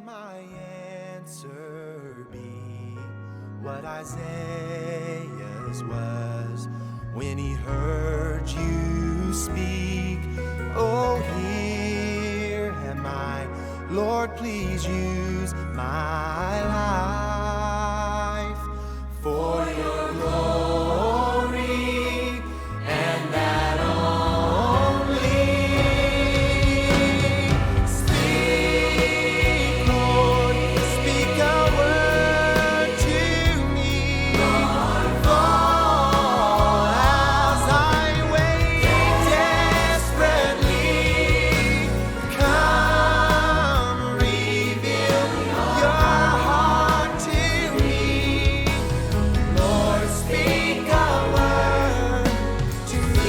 my answer be what Isaiah's was when he heard you speak? Oh, here am I, Lord, please use my life for your glory and that only. Speak, Lord, speak a word to me. Lord, fall as I wait desperately. Come, reveal your heart to me. Lord, speak a word to me.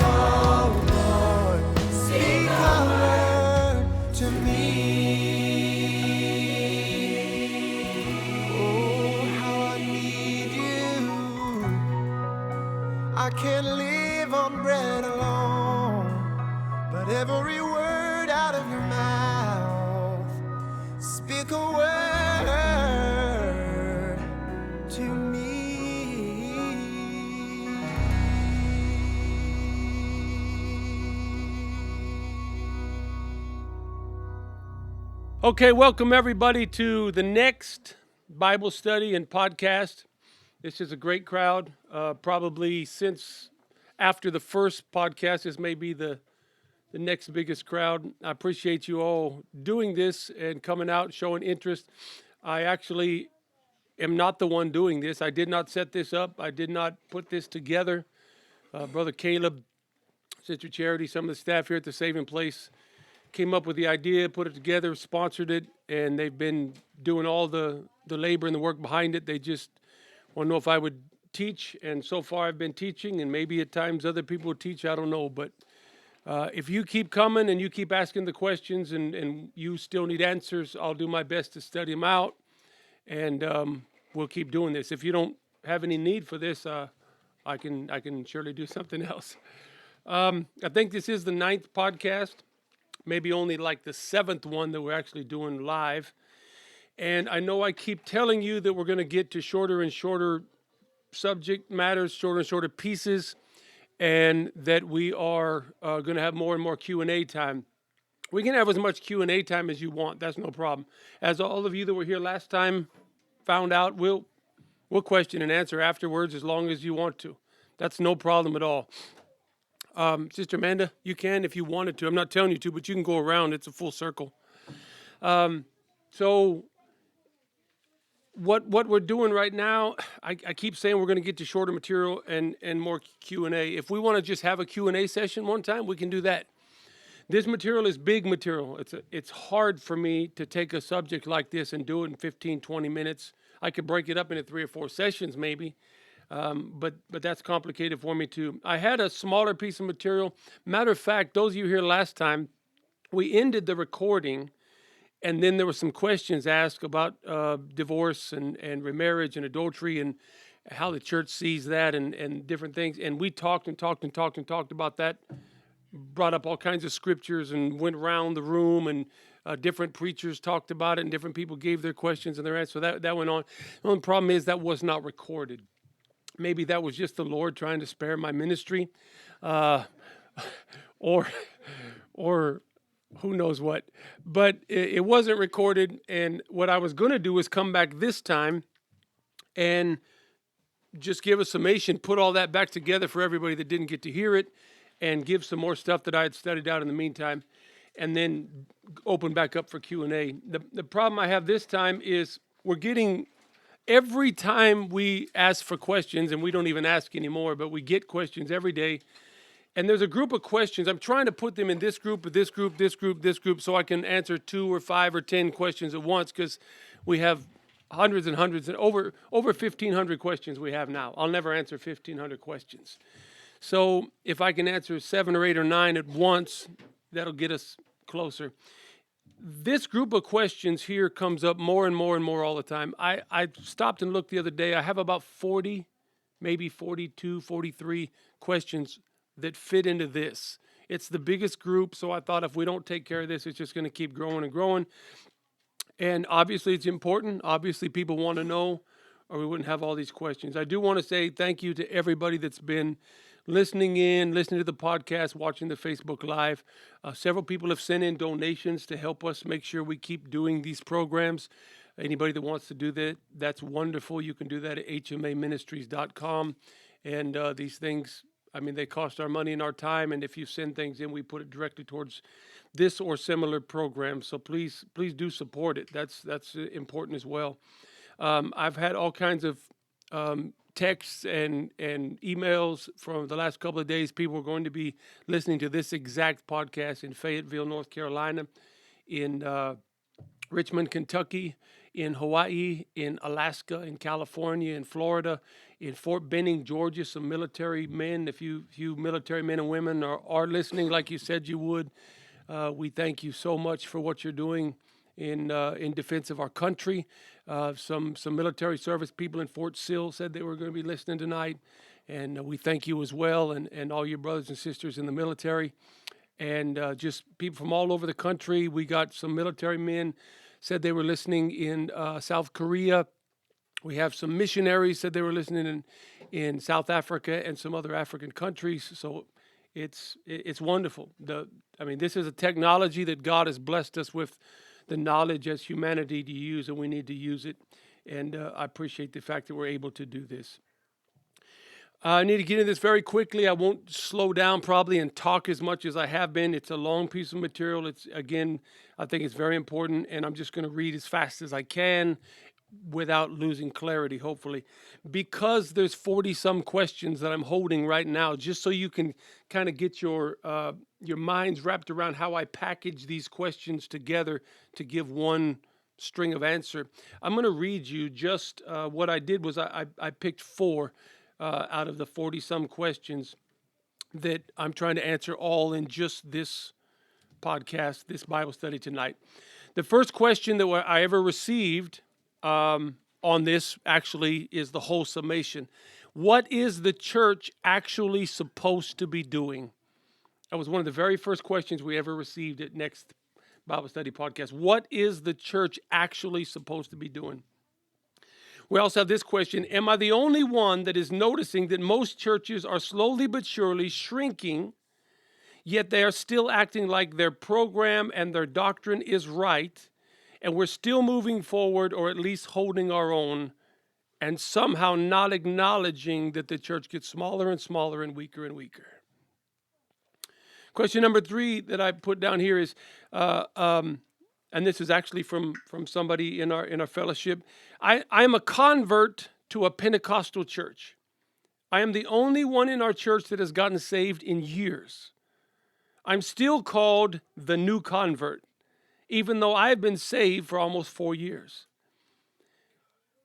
Oh, Lord, speak a word to me. Oh, how I need you. I can't live on bread alone, but every word out of your mouth, speak a word to me. Okay, welcome everybody to the N.EX.T Bible study and podcast. This is a great crowd. Probably since after the first podcast, this may be the next biggest crowd. I appreciate you all doing this and coming out and showing interest. I actually am not the one doing this. I did not set this up. I did not put this together. Brother Caleb, Sister Charity, some of the staff here at the Saving Place came up with the idea, put it together, sponsored it, and they've been doing all the labor and the work behind it. They just want to know if I would teach, and so far I've been teaching, and maybe at times other people would teach, I don't know. But if you keep coming and you keep asking the questions and you still need answers, I'll do my best to study them out, and we'll keep doing this. If you don't have any need for this, I can surely do something else. I think this is the 9th podcast. Maybe only like the 7th one that we're actually doing live. And I know I keep telling you that we're going to get to shorter and shorter subject matters, shorter and shorter pieces, and that we are going to have more and more Q&A time. We can have as much Q&A time as you want. That's no problem. As all of you that were here last time found out, we'll question and answer afterwards as long as you want to. That's no problem at all. Sister Amanda, you can if you wanted to. I'm not telling you to, but you can go around. It's a full circle. So what we're doing right now, I keep saying we're going to get to shorter material and more Q&A. If we want to just have a Q&A session one time, we can do that. This material is big material. It's hard for me to take a subject like this and do it in 15, 20 minutes. I could break it up into 3 or 4 sessions maybe. But that's complicated for me too. I had a smaller piece of material. Matter of fact, those of you here last time, we ended the recording, and then there were some questions asked about divorce and remarriage and adultery and how the church sees that and different things. And we talked about that, brought up all kinds of scriptures and went around the room, and different preachers talked about it, and different people gave their questions and their answers. So that went on. The only problem is that was not recorded. Maybe that was just the Lord trying to spare my ministry, or who knows what. But it wasn't recorded, and what I was going to do is come back this time and just give a summation, put all that back together for everybody that didn't get to hear it, and give some more stuff that I had studied out in the meantime, and then open back up for Q&A. The problem I have this time is we're getting... Every time we ask for questions, and we don't even ask anymore, but we get questions every day, and there's a group of questions. I'm trying to put them in this group, this group, this group, this group, so I can answer 2 or 5 or 10 questions at once, because we have hundreds and hundreds, and over 1,500 questions we have now. I'll never answer 1,500 questions. So if I can answer 7 or 8 or 9 at once, that'll get us closer. This group of questions here comes up more and more and more all the time. I stopped and looked the other day. I have about 40, maybe 42, 43 questions that fit into this. It's the biggest group, so I thought if we don't take care of this, it's just going to keep growing and growing. And obviously, it's important. Obviously, people want to know, or we wouldn't have all these questions. I do want to say thank you to everybody that's been listening to the podcast, watching the Facebook Live. Several people have sent in donations to help us make sure we keep doing these programs. Anybody that wants to do that, that's wonderful. You can do that at hmaministries.com. And these things, I mean, they cost our money and our time. And if you send things in, we put it directly towards this or similar programs. So please do support it. That's important as well. I've had all kinds of texts and emails from the last couple of days. People are going to be listening to this exact podcast in Fayetteville, North Carolina, in Richmond, Kentucky, in Hawaii, in Alaska, in California, in Florida, in Fort Benning, Georgia. Some military men, a few military men and women are listening like you said you would. We thank you so much for what you're doing in defense of our country. Some military service people in Fort Sill said they were going to be listening tonight, and we thank you as well, and all your brothers and sisters in the military, and just people from all over the country. We got some military men said they were listening in South Korea. We have some missionaries said they were listening in South Africa and some other African countries. So it's wonderful. This is a technology that God has blessed us with the knowledge as humanity to use, and we need to use it. And I appreciate the fact that we're able to do this. I need to get into this very quickly. I won't slow down probably and talk as much as I have been. It's a long piece of material. I think it's very important, and I'm just going to read as fast as I can without losing clarity, hopefully. Because there's 40-some questions that I'm holding right now, just so you can kind of get your minds wrapped around how I package these questions together to give one string of answer. I'm going to read you just what I did was I picked 4 out of the 40-some questions that I'm trying to answer all in just this podcast, this Bible study tonight. The first question that I ever received on this actually is the whole summation. What is the church actually supposed to be doing? That was one of the very first questions we ever received at N.EX.T Bible Study Podcast. What is the church actually supposed to be doing? We also have this question. Am I the only one that is noticing that most churches are slowly but surely shrinking, yet they are still acting like their program and their doctrine is right, and we're still moving forward, or at least holding our own, and somehow not acknowledging that the church gets smaller and smaller and weaker? Question number 3 that I put down here is, and this is actually from somebody in our fellowship. I am a convert to a Pentecostal church. I am the only one in our church that has gotten saved in years. I'm still called the new convert, even though I've been saved for almost 4 years.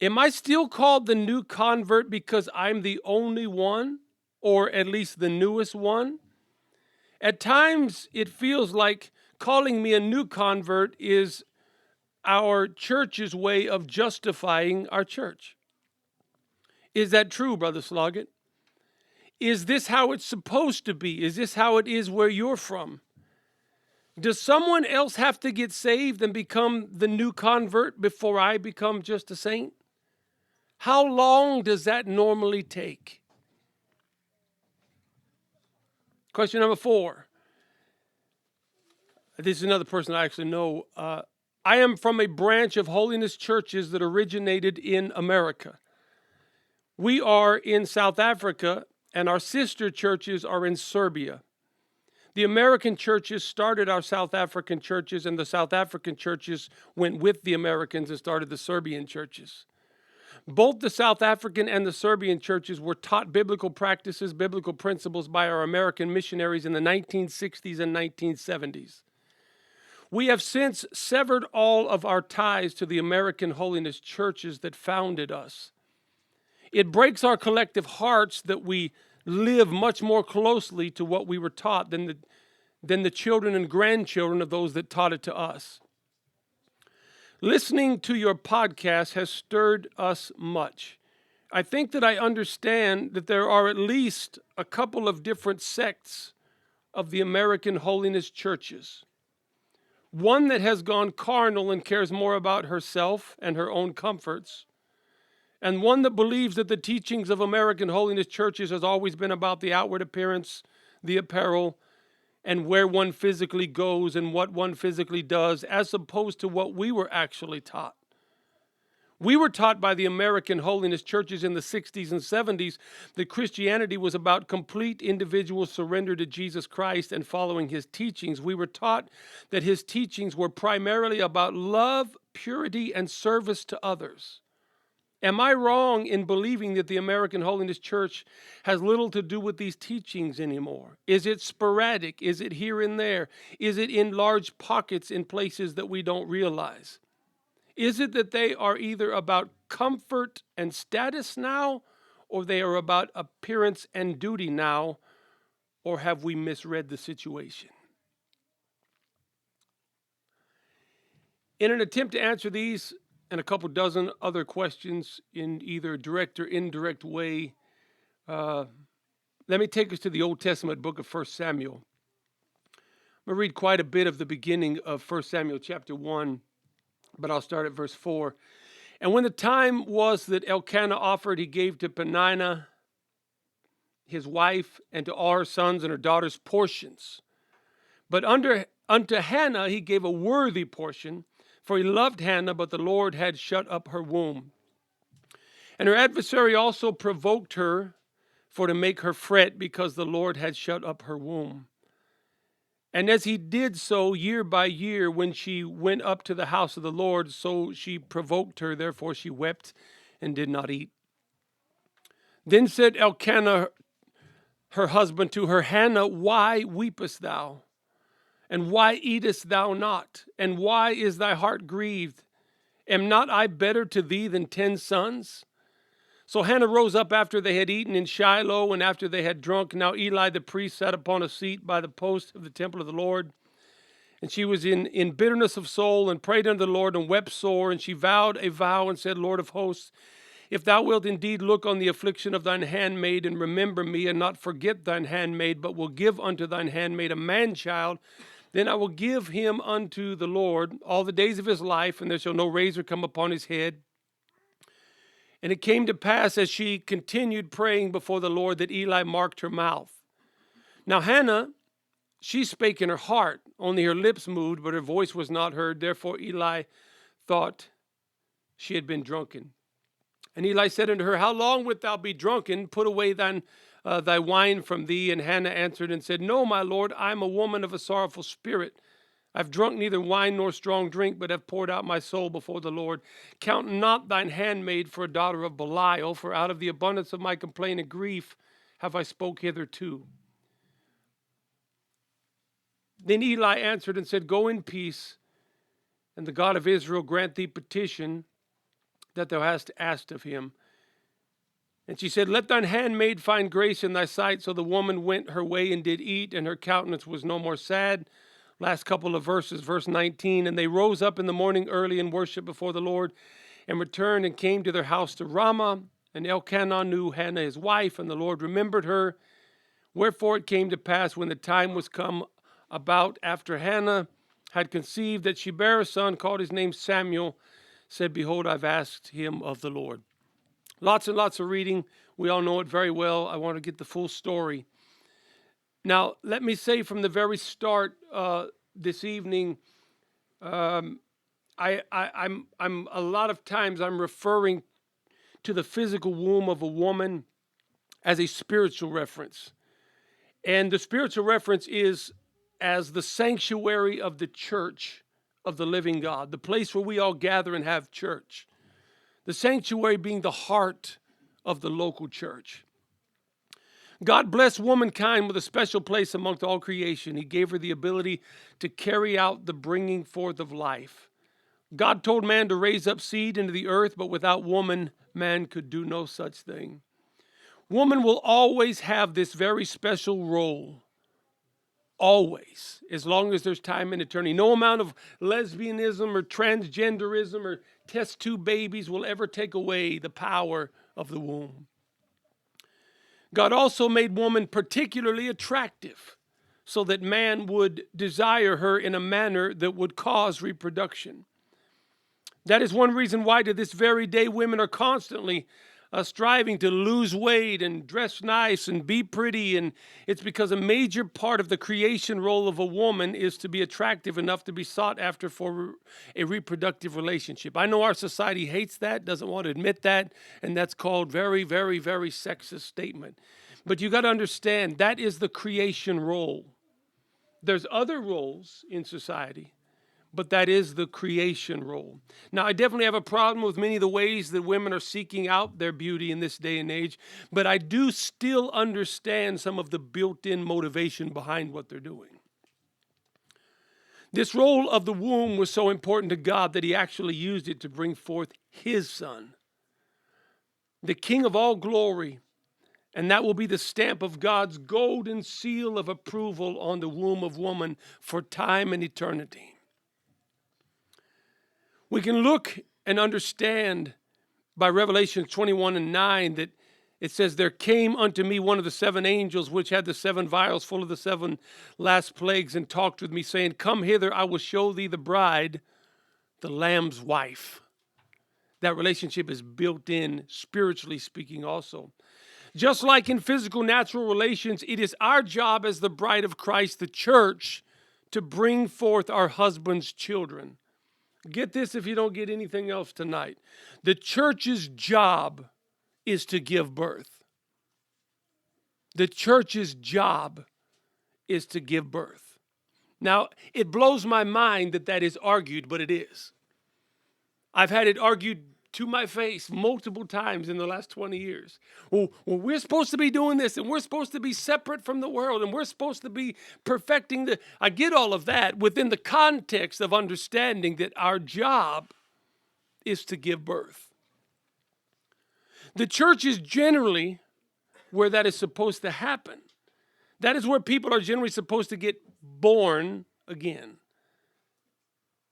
Am I still called the new convert because I'm the only one, or at least the newest one? At times, it feels like calling me a new convert is our church's way of justifying our church. Is that true, Brother Sloggett? Is this how it's supposed to be? Is this how it is where you're from? Does someone else have to get saved and become the new convert before I become just a saint? How long does that normally take? Question number 4. This is another person I actually know. I am from a branch of holiness churches that originated in America. We are in South Africa, and our sister churches are in Serbia. The American churches started our South African churches, and the South African churches went with the Americans and started the Serbian churches. Both the South African and the Serbian churches were taught biblical practices, biblical principles by our American missionaries in the 1960s and 1970s. We have since severed all of our ties to the American holiness churches that founded us. It breaks our collective hearts that we live much more closely to what we were taught than the children and grandchildren of those that taught it to us. Listening to your podcast has stirred us much. I think that I understand that there are at least a couple of different sects of the American holiness churches. One that has gone carnal and cares more about herself and her own comforts, and one that believes that the teachings of American holiness churches has always been about the outward appearance, the apparel, and where one physically goes and what one physically does, as opposed to what we were actually taught. We were taught by the American holiness churches in the 60s and 70s that Christianity was about complete individual surrender to Jesus Christ and following his teachings. We were taught that his teachings were primarily about love, purity, and service to others. Am I wrong in believing that the American Holiness Church has little to do with these teachings anymore? Is it sporadic? Is it here and there? Is it in large pockets in places that we don't realize? Is it that they are either about comfort and status now, or they are about appearance and duty now, or have we misread the situation? In an attempt to answer these and a couple dozen other questions in either direct or indirect way, let me take us to the Old Testament book of 1 Samuel. I'm going to read quite a bit of the beginning of 1 Samuel chapter 1, but I'll start at verse 4. And when the time was that Elkanah offered, he gave to Peninnah, his wife, and to all her sons and her daughters portions. But unto Hannah he gave a worthy portion, for he loved Hannah, but the Lord had shut up her womb. And her adversary also provoked her for to make her fret, because the Lord had shut up her womb. And as he did so year by year, when she went up to the house of the Lord, so she provoked her, therefore she wept and did not eat. Then said Elkanah, her husband, to her, Hannah, why weepest thou? And why eatest thou not? And why is thy heart grieved? Am not I better to thee than 10 sons? So Hannah rose up after they had eaten in Shiloh, and after they had drunk. Now Eli the priest sat upon a seat by the post of the temple of the Lord. And she was in bitterness of soul, and prayed unto the Lord, and wept sore. And she vowed a vow, and said, Lord of hosts, if thou wilt indeed look on the affliction of thine handmaid, and remember me, and not forget thine handmaid, but will give unto thine handmaid a man-child, then I will give him unto the Lord all the days of his life, and there shall no razor come upon his head. And it came to pass, as she continued praying before the Lord, that Eli marked her mouth. Now Hannah, she spake in her heart, only her lips moved, but her voice was not heard. Therefore Eli thought she had been drunken. And Eli said unto her, how long wilt thou be drunken? Put away thy wine from thee. And Hannah answered and said, no, my Lord, I am a woman of a sorrowful spirit. I've drunk neither wine nor strong drink, but have poured out my soul before the Lord. Count not thine handmaid for a daughter of Belial, for out of the abundance of my complaint and grief have I spoke hitherto. Then Eli answered and said, go in peace, and the God of Israel grant thee petition that thou hast asked of him. And she said, let thine handmaid find grace in thy sight. So the woman went her way and did eat, and her countenance was no more sad. Last couple of verses, verse 19. And they rose up in the morning early and worshiped before the Lord, and returned and came to their house to Ramah. And Elkanah knew Hannah his wife, and the Lord remembered her. Wherefore it came to pass, when the time was come about after Hannah had conceived, that she bare a son, called his name Samuel, said, behold, I've asked him of the Lord. Lots and lots of reading. We all know it very well. I want to get the full story. Now, let me say from the very start this evening, I'm a lot of times I'm referring to the physical womb of a woman as a spiritual reference. And the spiritual reference is as the sanctuary of the church of the living God, the place where we all gather and have church. The sanctuary being the heart of the local church. God blessed womankind with a special place amongst all creation. He gave her the ability to carry out the bringing forth of life. God told man to raise up seed into the earth, but without woman, man could do no such thing. Woman will always have this very special role. Always, as long as there's time and eternity. No amount of lesbianism or transgenderism or test tube babies will ever take away the power of the womb. God also made woman particularly attractive so that man would desire her in a manner that would cause reproduction. That is one reason why to this very day women are constantly striving to lose weight and dress nice and be pretty. And it's because a major part of the creation role of a woman is to be attractive enough to be sought after for a reproductive relationship. I know our society hates that, doesn't want to admit that, and that's called very, very, very sexist statement. But you got to understand that is the creation role. There's other roles in society, but that is the creation role. Now, I definitely have a problem with many of the ways that women are seeking out their beauty in this day and age, but I do still understand some of the built-in motivation behind what they're doing. This role of the womb was so important to God that he actually used it to bring forth his son, the King of all glory, and that will be the stamp of God's golden seal of approval on the womb of woman for time and eternity. We can look and understand by Revelation 21:9 that it says, there came unto me one of the seven angels which had the seven vials full of the seven last plagues, and talked with me, saying, come hither, I will show thee the bride, the Lamb's wife. That relationship is built in, spiritually speaking also. Just like in physical, natural relations, it is our job as the bride of Christ, the church, to bring forth our husband's children. Get this if you don't get anything else tonight. The church's job is to give birth. The church's job is to give birth. Now, it blows my mind that that is argued, but it is. I've had it argued to my face multiple times in the last 20 years. Well, we're supposed to be doing this, and we're supposed to be separate from the world, and we're supposed to be perfecting I get all of that within the context of understanding that our job is to give birth. The church is generally where that is supposed to happen. That is where people are generally supposed to get born again.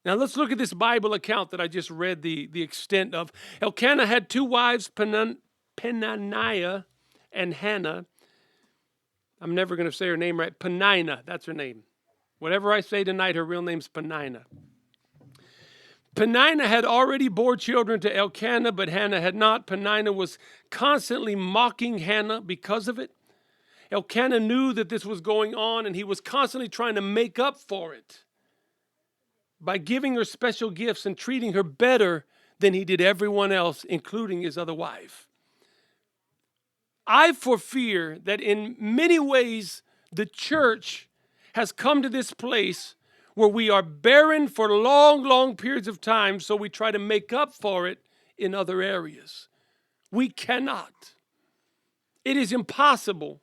Now let's look at this Bible account that I just read the extent of. Elkanah had two wives, Peninnah and Hannah. I'm never going to say her name right. Peninnah, that's her name. Whatever I say tonight, her real name's Peninnah. Peninnah had already bore children to Elkanah, but Hannah had not. Peninnah was constantly mocking Hannah because of it. Elkanah knew that this was going on, and he was constantly trying to make up for it by giving her special gifts and treating her better than he did everyone else, including his other wife. I forefear that in many ways the church has come to this place where we are barren for long, long periods of time, so we try to make up for it in other areas. We cannot. It is impossible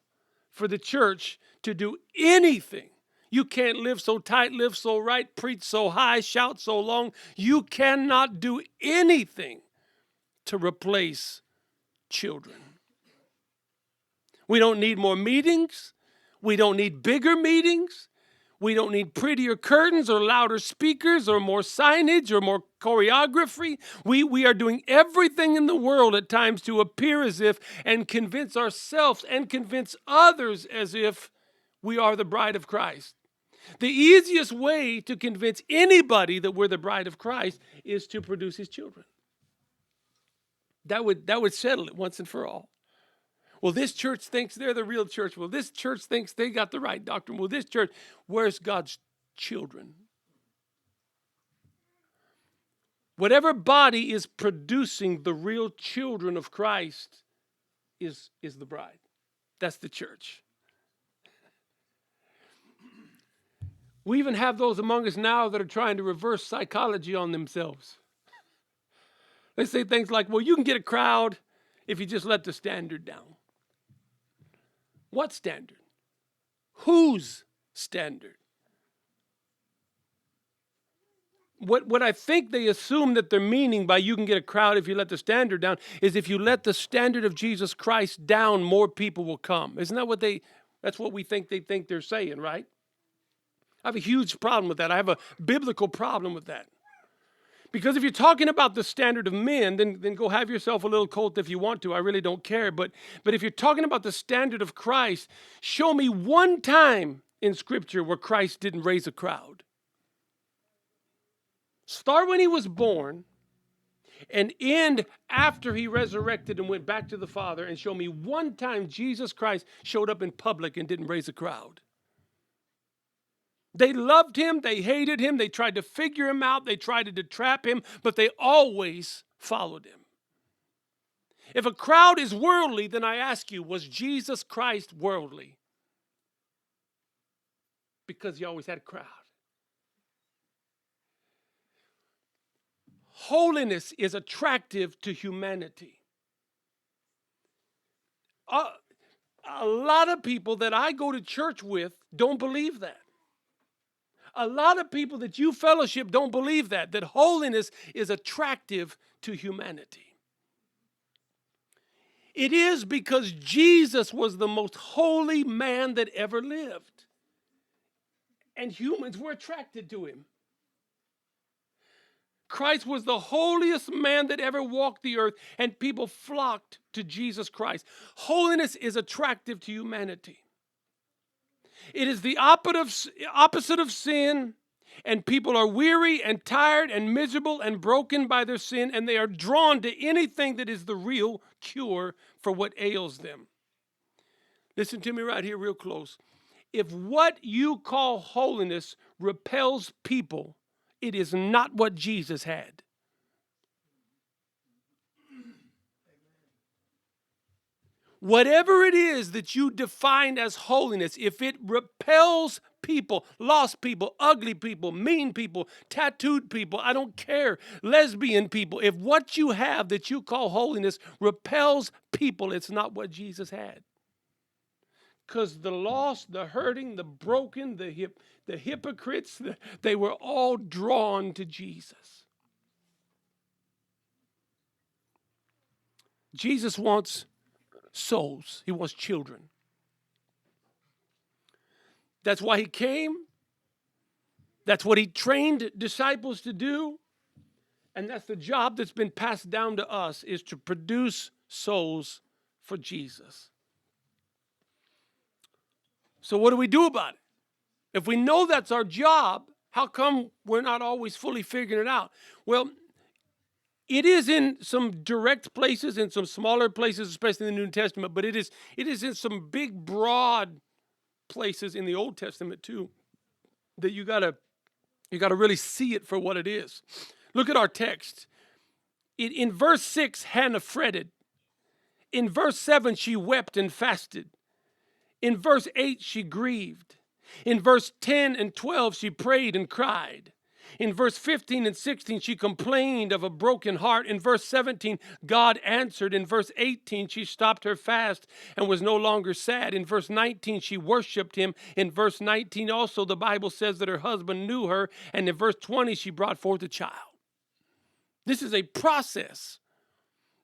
for the church to do anything. You can't live so tight, live so right, preach so high, shout so long. You cannot do anything to replace children. We don't need more meetings. We don't need bigger meetings. We don't need prettier curtains or louder speakers or more signage or more choreography. We are doing everything in the world at times to appear as if and convince ourselves and convince others as if we are the bride of Christ. The easiest way to convince anybody that we're the bride of Christ is to produce his children. That would settle it once and for all. Well, this church thinks they're the real church. Well, this church thinks they got the right doctrine. Well, this church, where's God's children? Whatever body is producing the real children of Christ is the bride. That's the church. We even have those among us now that are trying to reverse psychology on themselves. They say things like, well, you can get a crowd if you just let the standard down. What standard? Whose standard? What I think they assume that they're meaning by you can get a crowd if you let the standard down is if you let the standard of Jesus Christ down, more people will come. Isn't that that's what we think they're saying, right? I have a huge problem with that. I have a biblical problem with that. Because if you're talking about the standard of men, then go have yourself a little cult if you want to. I really don't care. But if you're talking about the standard of Christ, show me one time in Scripture where Christ didn't raise a crowd. Start when he was born and end after he resurrected and went back to the Father, and show me one time Jesus Christ showed up in public and didn't raise a crowd. They loved him, they hated him, they tried to figure him out, they tried to trap him, but they always followed him. If a crowd is worldly, then I ask you, was Jesus Christ worldly? Because he always had a crowd. Holiness is attractive to humanity. A lot of people that I go to church with don't believe that. A lot of people that you fellowship don't believe that holiness is attractive to humanity. It is because Jesus was the most holy man that ever lived. And humans were attracted to him. Christ was the holiest man that ever walked the earth, and people flocked to Jesus Christ. Holiness is attractive to humanity. It is the opposite of sin, and people are weary and tired and miserable and broken by their sin, and they are drawn to anything that is the real cure for what ails them. Listen to me right here real close. If what you call holiness repels people, it is not what Jesus had. Whatever it is that you define as holiness, if it repels people, lost people, ugly people, mean people, tattooed people, I don't care, lesbian people, if what you have that you call holiness repels people, it's not what Jesus had. Because the lost, the hurting, the broken, the hypocrites, they were all drawn to Jesus. Jesus wants souls. He wants children. That's why he came. That's what he trained disciples to do. And that's the job that's been passed down to us, is to produce souls for Jesus. So what do we do about it? If we know that's our job, how come we're not always fully figuring it out? Well, it is in some direct places, in some smaller places, especially in the New Testament, but it is in some big, broad places in the Old Testament too, that you gotta really see it for what it is. Look at our text. In verse 6, Hannah fretted. In verse 7, she wept and fasted. In verse 8, she grieved. In verse 10 and 12, she prayed and cried. In verse 15 and 16, she complained of a broken heart. In verse 17, God answered. In verse 18, she stopped her fast and was no longer sad. In verse 19, she worshiped him. In verse 19 also, the Bible says that her husband knew her. And in verse 20, she brought forth a child. This is a process.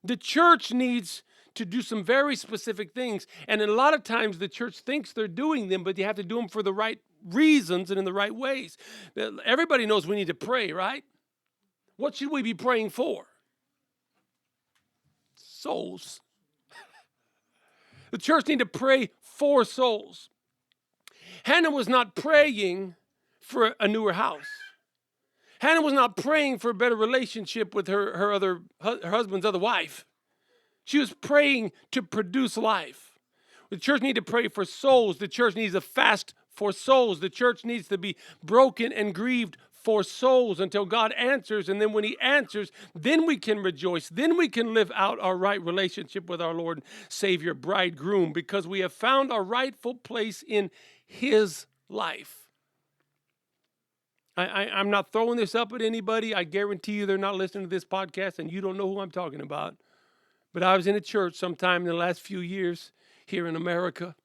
The church needs to do some very specific things. And a lot of times the church thinks they're doing them, but you have to do them for the right reasons and in the right ways. Everybody knows we need to pray, right? What should we be praying for? Souls. The church need to pray for souls. Hannah was not praying for a newer house. Hannah was not praying for a better relationship with her husband's other wife. She was praying to produce life. The church needs to pray for souls. The church needs to fast for souls. The church needs to be broken and grieved for souls until God answers. And then when he answers, then we can rejoice. Then we can live out our right relationship with our Lord and Savior, bridegroom, because we have found our rightful place in his life. I'm not throwing this up at anybody. I guarantee you they're not listening to this podcast and you don't know who I'm talking about. But I was in a church sometime in the last few years here in America.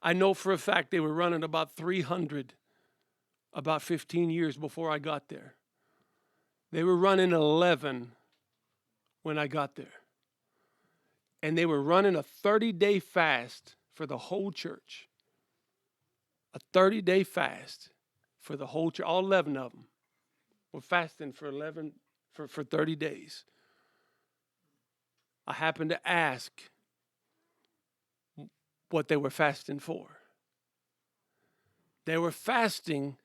I know for a fact they were running about 300 about 15 years before I got there. They were running 11 when I got there. And they were running a 30-day fast for the whole church. A 30-day fast for the whole church. All 11 of them were fasting for 30 days. I happened to ask what they were fasting for. They were fasting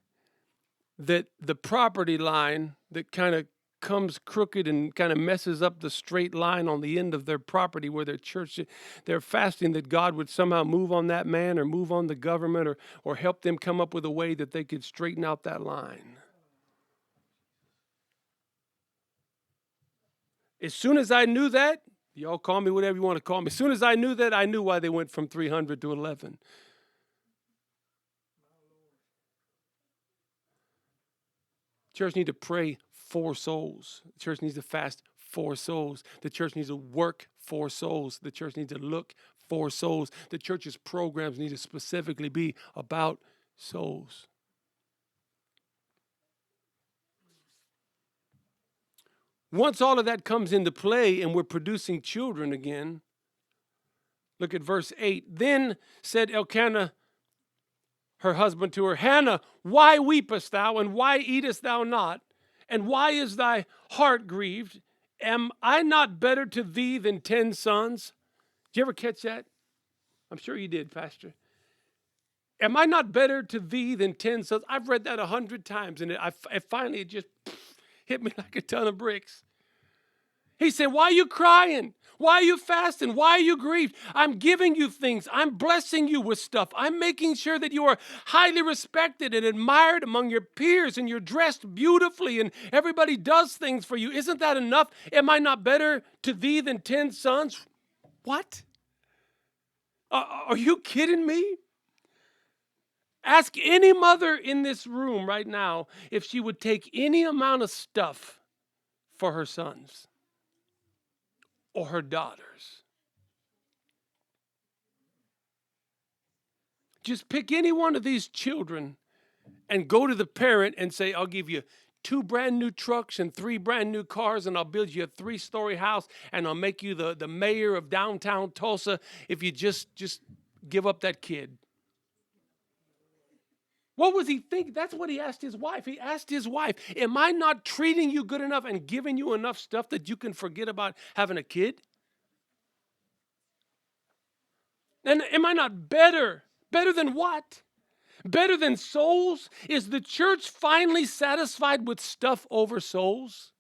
that the property line that kind of comes crooked and kind of messes up the straight line on the end of their property where their church, they're fasting that God would somehow move on that man or move on the government or help them come up with a way that they could straighten out that line. As soon as I knew that, y'all call me whatever you want to call me. As soon as I knew that, I knew why they went from 300 to 11. Church needs to pray for souls. The church needs to fast for souls. The church needs to work for souls. The church needs to look for souls. The church's programs need to specifically be about souls. Once all of that comes into play and we're producing children again, look at verse 8. Then said Elkanah, her husband, to her, Hannah, why weepest thou, and why eatest thou not? And why is thy heart grieved? Am I not better to thee than 10 sons? Did you ever catch that? I'm sure you did, Pastor. Am I not better to thee than 10 sons? I've read that 100 times, and it just hit me like a ton of bricks. He said, why are you crying? Why are you fasting? Why are you grieved? I'm giving you things. I'm blessing you with stuff. I'm making sure that you are highly respected and admired among your peers, and you're dressed beautifully and everybody does things for you. Isn't that enough? Am I not better to thee than 10 sons? What? Are you kidding me? Ask any mother in this room right now if she would take any amount of stuff for her sons or her daughters. Just pick any one of these children and go to the parent and say, I'll give you 2 brand new trucks and 3 brand new cars, and I'll build you a 3-story house, and I'll make you the mayor of downtown Tulsa if you just give up that kid. What was he thinking? That's what he asked his wife. He asked his wife, am I not treating you good enough and giving you enough stuff that you can forget about having a kid? And am I not better? Better than what? Better than souls? Is the church finally satisfied with stuff over souls?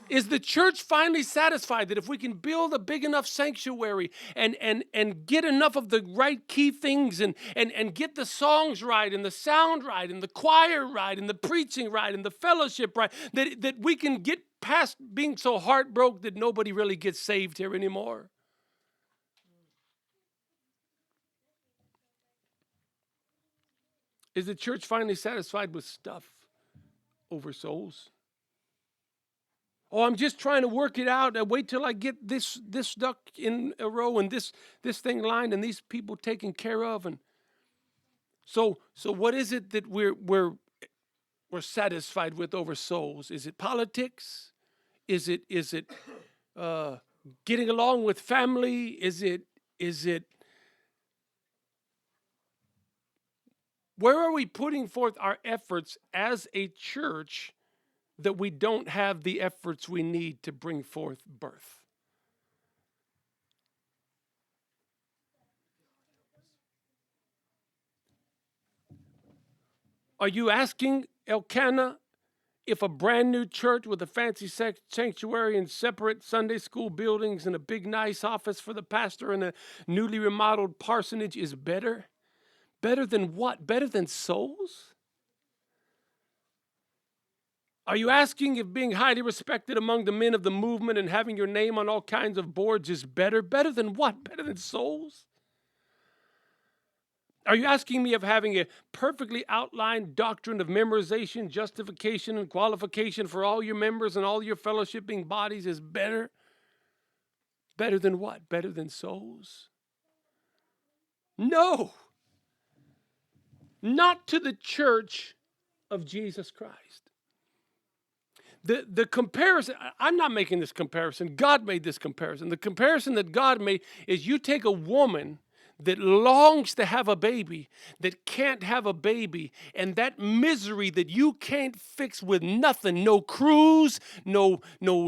Is the church finally satisfied that if we can build a big enough sanctuary and get enough of the right key things and get the songs right and the sound right and the choir right and the preaching right and the fellowship right, that we can get past being so heartbroken that nobody really gets saved here anymore? Is the church finally satisfied with stuff over souls? Oh, I'm just trying to work it out. I wait till I get this duck in a row and this thing lined and these people taken care of. And so what is it that we're satisfied with over souls? Is it politics? Is it getting along with family? Is it where are we putting forth our efforts as a church that we don't have the efforts we need to bring forth birth? Are you asking Elkanah if a brand new church with a fancy sanctuary and separate Sunday school buildings and a big nice office for the pastor and a newly remodeled parsonage is better? Better than what? Better than souls? Are you asking if being highly respected among the men of the movement and having your name on all kinds of boards is better? Better than what? Better than souls? Are you asking me if having a perfectly outlined doctrine of memorization, justification, and qualification for all your members and all your fellowshipping bodies is better? Better than what? Better than souls? No. Not to the church of Jesus Christ. The comparison, I'm not making this comparison. God made this comparison. The comparison that God made is you take a woman that longs to have a baby, that can't have a baby, and that misery that you can't fix with nothing, no cruise, no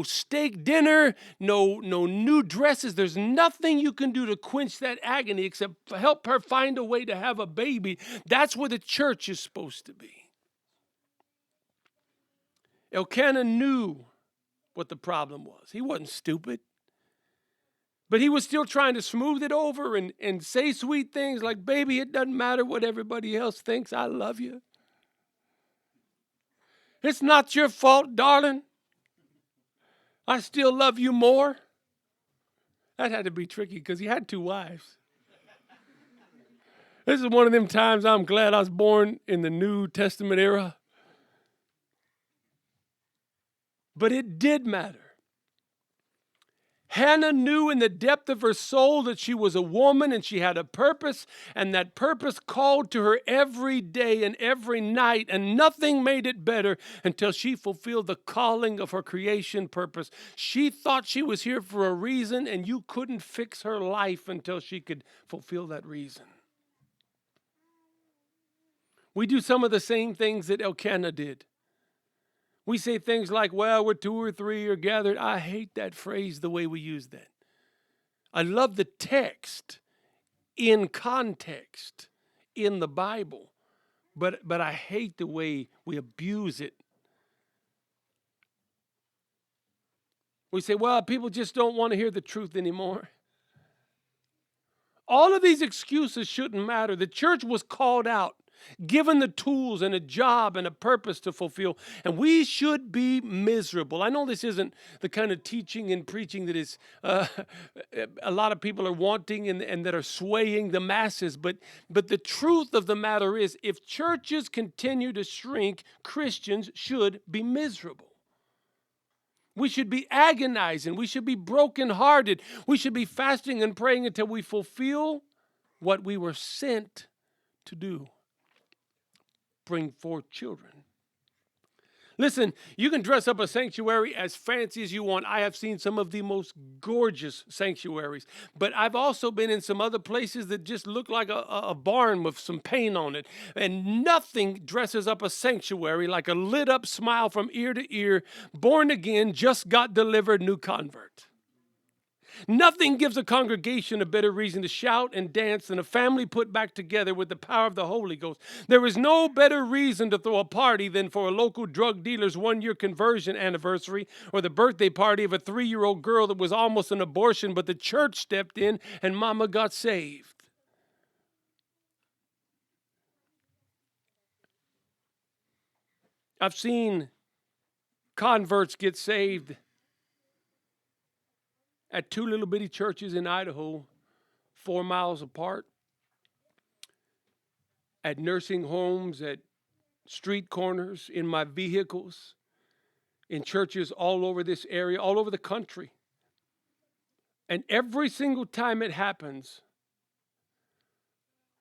steak dinner, no new dresses. There's nothing you can do to quench that agony except help her find a way to have a baby. That's where the church is supposed to be. Elkanah knew what the problem was. He wasn't stupid. But he was still trying to smooth it over and say sweet things like, baby, it doesn't matter what everybody else thinks. I love you. It's not your fault, darling. I still love you more. That had to be tricky because he had 2 wives. This is one of them times I'm glad I was born in the New Testament era. But it did matter. Hannah knew in the depth of her soul that she was a woman and she had a purpose, and that purpose called to her every day and every night, and nothing made it better until she fulfilled the calling of her creation purpose. She thought she was here for a reason, and you couldn't fix her life until she could fulfill that reason. We do some of the same things that Elkanah did. We say things like, well, where 2 or 3 are gathered. I hate that phrase, the way we use that. I love the text in context in the Bible, but I hate the way we abuse it. We say, well, people just don't want to hear the truth anymore. All of these excuses shouldn't matter. The church was called out, given the tools and a job and a purpose to fulfill, and we should be miserable. I know this isn't the kind of teaching and preaching that is a lot of people are wanting and that are swaying the masses, but the truth of the matter is, if churches continue to shrink, Christians should be miserable. We should be agonizing. We should be brokenhearted. We should be fasting and praying until we fulfill what we were sent to do. Bring forth children. Listen, you can dress up a sanctuary as fancy as you want. I have seen some of the most gorgeous sanctuaries, but I've also been in some other places that just look like a barn with some paint on it. And nothing dresses up a sanctuary like a lit up smile from ear to ear, born again, just got delivered, new convert. Nothing gives a congregation a better reason to shout and dance than a family put back together with the power of the Holy Ghost. There is no better reason to throw a party than for a local drug dealer's 1-year conversion anniversary or the birthday party of a 3-year-old girl that was almost an abortion, but the church stepped in and mama got saved. I've seen converts get saved at 2 little bitty churches in Idaho, 4 miles apart, at nursing homes, at street corners, in my vehicles, in churches all over this area, all over the country. And every single time it happens,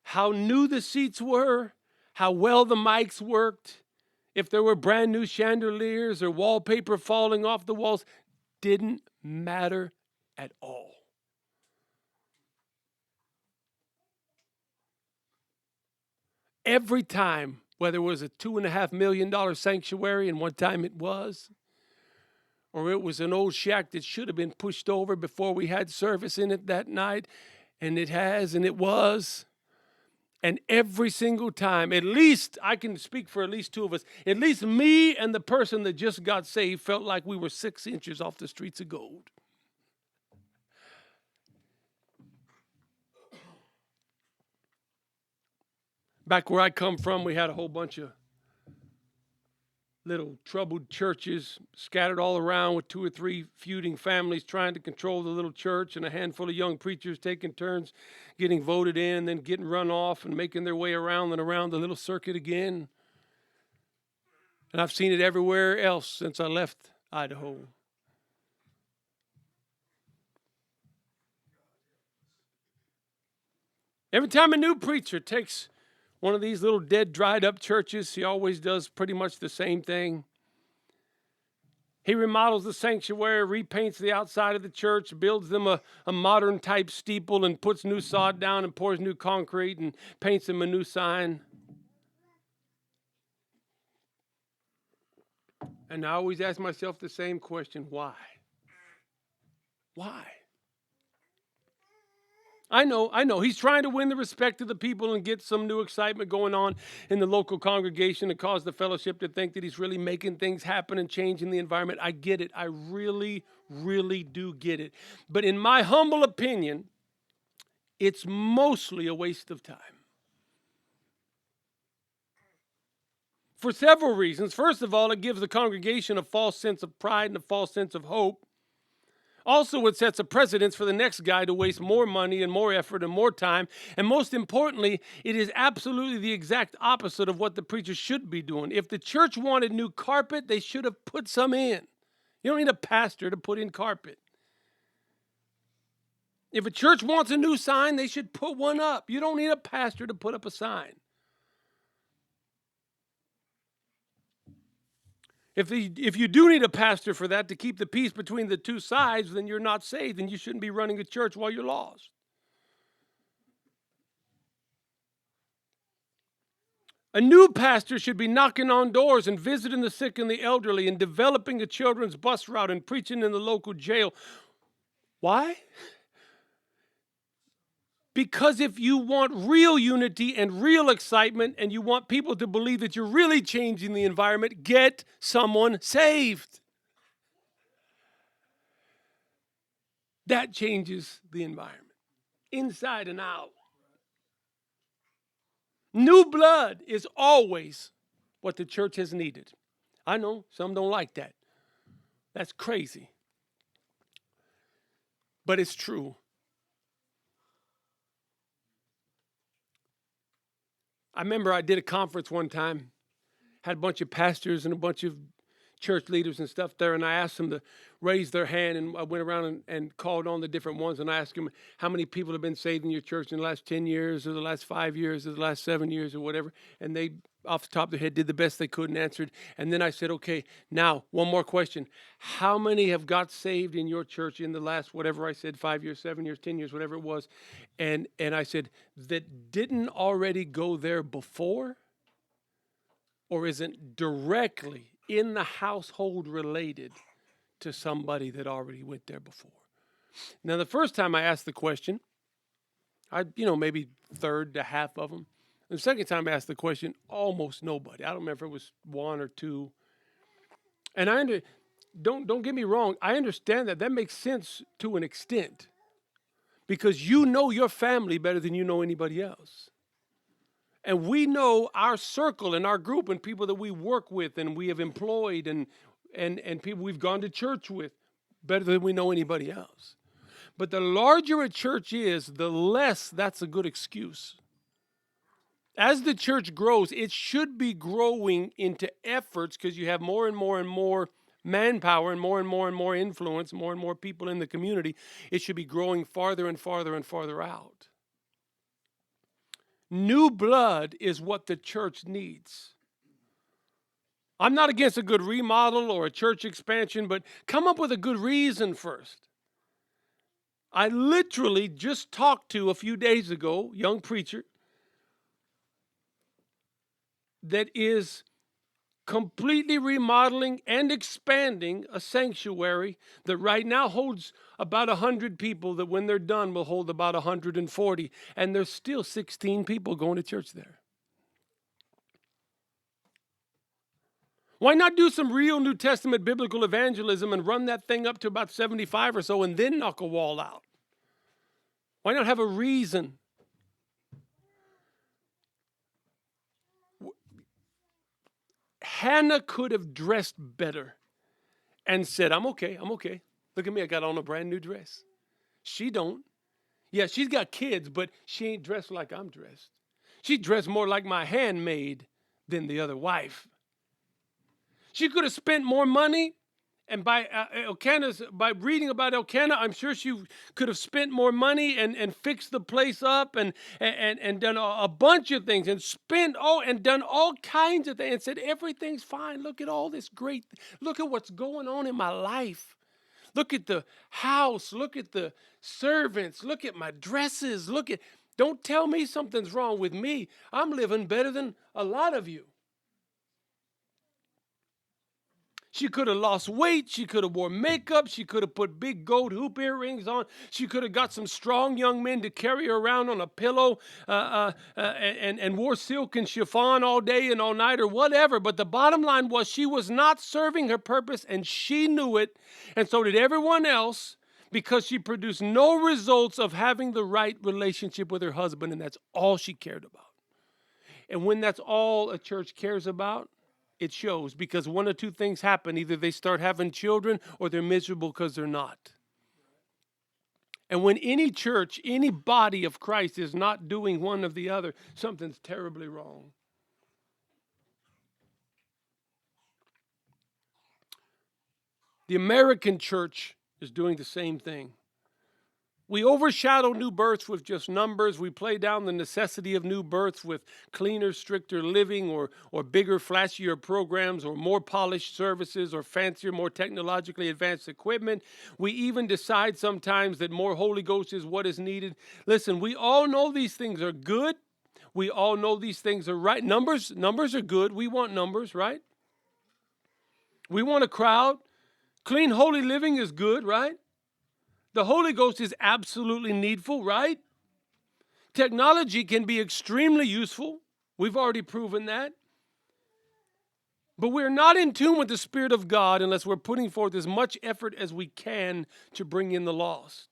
how new the seats were, how well the mics worked, if there were brand new chandeliers or wallpaper falling off the walls, didn't matter at all. Every time, whether it was a $2.5 million sanctuary, and one time it was, or it was an old shack that should have been pushed over before we had service in it that night, and it has, and it was. And every single time, at least, I can speak for at least 2 of us, at least me and the person that just got saved felt like we were 6 inches off the streets of gold. Back where I come from, we had a whole bunch of little troubled churches scattered all around with 2 or 3 feuding families trying to control the little church, and a handful of young preachers taking turns getting voted in and then getting run off and making their way around and around the little circuit again. And I've seen it everywhere else since I left Idaho. Every time a new preacher takes one of these little dead, dried up churches, he always does pretty much the same thing. He remodels the sanctuary, repaints the outside of the church, builds them a modern type steeple and puts new sod down and pours new concrete and paints them a new sign. And I always ask myself the same question, why? Why? I know. He's trying to win the respect of the people and get some new excitement going on in the local congregation and cause the fellowship to think that he's really making things happen and changing the environment. I get it. I really, really do get it. But in my humble opinion, it's mostly a waste of time. For several reasons. First of all, it gives the congregation a false sense of pride and a false sense of hope. Also, it sets a precedence for the next guy to waste more money and more effort and more time. And most importantly, it is absolutely the exact opposite of what the preacher should be doing. If the church wanted new carpet, they should have put some in. You don't need a pastor to put in carpet. If a church wants a new sign, they should put one up. You don't need a pastor to put up a sign. If you do need a pastor for that to keep the peace between the two sides, then you're not saved and you shouldn't be running a church while you're lost. A new pastor should be knocking on doors and visiting the sick and the elderly and developing a children's bus route and preaching in the local jail. Why? Because if you want real unity and real excitement and you want people to believe that you're really changing the environment, get someone saved. That changes the environment, inside and out. New blood is always what the church has needed. I know some don't like that. That's crazy. But it's true. I remember I did a conference one time, had a bunch of pastors and a bunch of church leaders and stuff there, and I asked them to raise their hand, and I went around and called on the different ones, and I asked them, how many people have been saved in your church in the last 10 years or the last 5 years or the last 7 years or whatever, and they, off the top of their head, did the best they could and answered. And then I said, okay, now, one more question. How many have got saved in your church in the last, whatever I said, 5 years, 7 years, 10 years, whatever it was? And I said, that didn't already go there before? Or isn't directly in the household related to somebody that already went there before? Now, the first time I asked the question, maybe third to half of them. The second time I asked the question, almost nobody. I don't remember if it was one or two. And don't get me wrong, I understand that. That makes sense to an extent. Because you know your family better than you know anybody else. And we know our circle and our group and people that we work with and we have employed and people we've gone to church with better than we know anybody else. But the larger a church is, the less that's a good excuse. As the church grows, it should be growing into efforts because you have more and more and more manpower and more influence, more and more people in the community. It should be growing farther and farther and farther out. New blood is what the church needs. I'm not against a good remodel or a church expansion, but come up with a good reason first. I literally just talked to a few days ago, a young preacher that is completely remodeling and expanding a sanctuary that right now holds about 100 people that when they're done will hold about 140. And there's still 16 people going to church there. Why not do some real New Testament biblical evangelism and run that thing up to about 75 or so and then knock a wall out? Why not have a reason? Hannah could have dressed better and said, I'm okay. Look at me, I got on a brand new dress. She don't. Yeah, she's got kids, but she ain't dressed like I'm dressed. She dressed more like my handmaid than the other wife. She could have spent more money And by reading about Elkanah, I'm sure she could have spent more money and fixed the place up and done a bunch of things and and done all kinds of things and said, everything's fine. Look at all this great. Look at what's going on in my life. Look at the house. Look at the servants. Look at my dresses. Don't tell me something's wrong with me. I'm living better than a lot of you. She could have lost weight. She could have worn makeup. She could have put big gold hoop earrings on. She could have got some strong young men to carry her around on a pillow and wore silk and chiffon all day and all night or whatever. But the bottom line was she was not serving her purpose, and she knew it, and so did everyone else, because she produced no results of having the right relationship with her husband, and that's all she cared about. And when that's all a church cares about, it shows, because one of two things happen. Either they start having children or they're miserable because they're not. And when any church, any body of Christ is not doing one of the other, something's terribly wrong. The American church is doing the same thing. We overshadow new births with just numbers. We play down the necessity of new births with cleaner, stricter living or bigger, flashier programs or more polished services or fancier, more technologically advanced equipment. We even decide sometimes that more Holy Ghost is what is needed. Listen, we all know these things are good. We all know these things are right. Numbers are good. We want numbers, right? We want a crowd. Clean, holy living is good, right? The Holy Ghost is absolutely needful, right? Technology can be extremely useful. We've already proven that. But we're not in tune with the Spirit of God unless we're putting forth as much effort as we can to bring in the lost.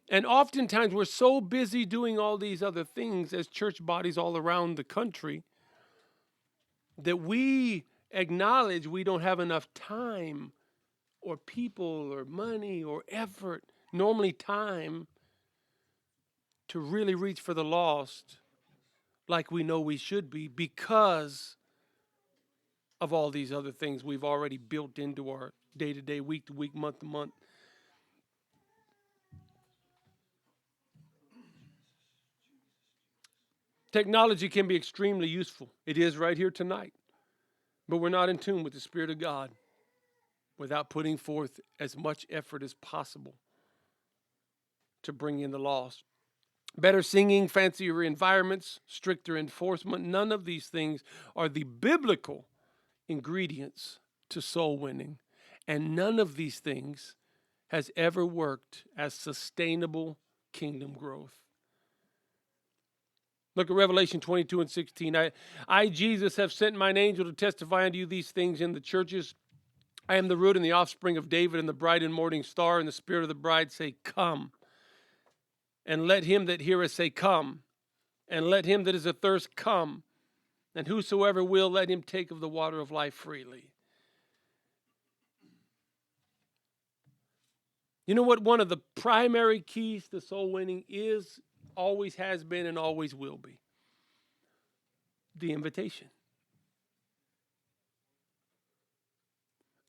And oftentimes we're so busy doing all these other things as church bodies all around the country that we acknowledge we don't have enough time or people or money or effort, normally time, to really reach for the lost like we know we should be, because of all these other things we've already built into our day-to-day, week-to-week, month-to-month. Technology can be extremely useful. It is right here tonight. But we're not in tune with the Spirit of God without putting forth as much effort as possible to bring in the lost. Better singing, fancier environments, stricter enforcement, none of these things are the biblical ingredients to soul winning. And none of these things has ever worked as sustainable kingdom growth. Look at Revelation 22:16. I, Jesus, have sent mine angel to testify unto you these things in the churches. I am the root and the offspring of David and the bright and morning star, and the spirit of the bride say, come. And let him that heareth say, come. And let him that is athirst come. And whosoever will, let him take of the water of life freely. You know what one of the primary keys to soul winning is, always has been, and always will be? The invitation.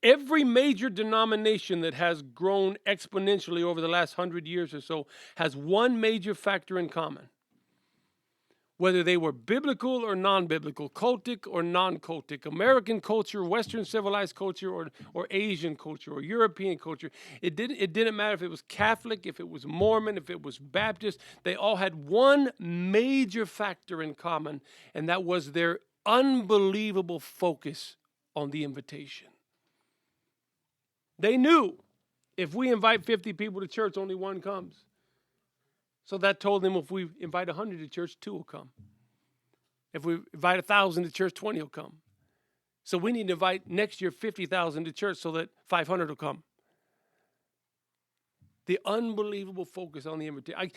Every major denomination that has grown exponentially over the last 100 years or so has one major factor in common. Whether they were biblical or non-biblical, cultic or non-cultic, American culture, Western civilized culture, or Asian culture, or European culture, it didn't matter if it was Catholic, if it was Mormon, if it was Baptist. They all had one major factor in common, and that was their unbelievable focus on the invitation. They knew if we invite 50 people to church, only one comes. So that told them if we invite 100 to church, 2 will come. If we invite 1,000 to church, 20 will come. So we need to invite next year 50,000 to church so that 500 will come. The unbelievable focus on the invitation.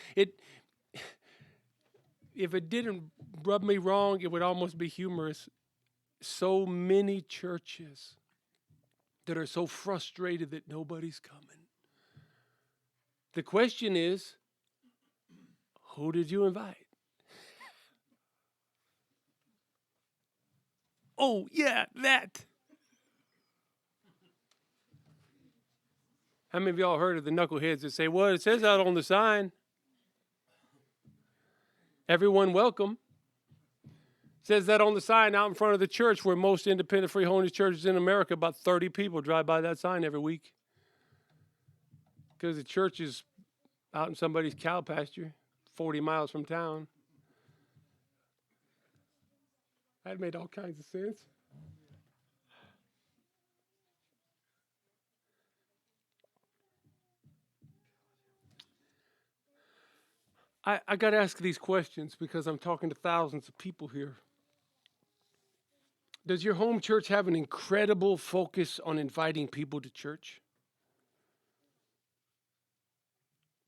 If it didn't rub me wrong, it would almost be humorous. So many churches that are so frustrated that nobody's coming. The question is, who did you invite? Oh, yeah, that. How many of y'all heard of the knuckleheads that say, well, it says out on the sign, everyone welcome. It says that on the sign out in front of the church where most independent free holiness churches in America, about 30 people drive by that sign every week. Because the church is out in somebody's cow pasture, 40 miles from town. That made all kinds of sense. I got to ask these questions because I'm talking to thousands of people here. Does your home church have an incredible focus on inviting people to church?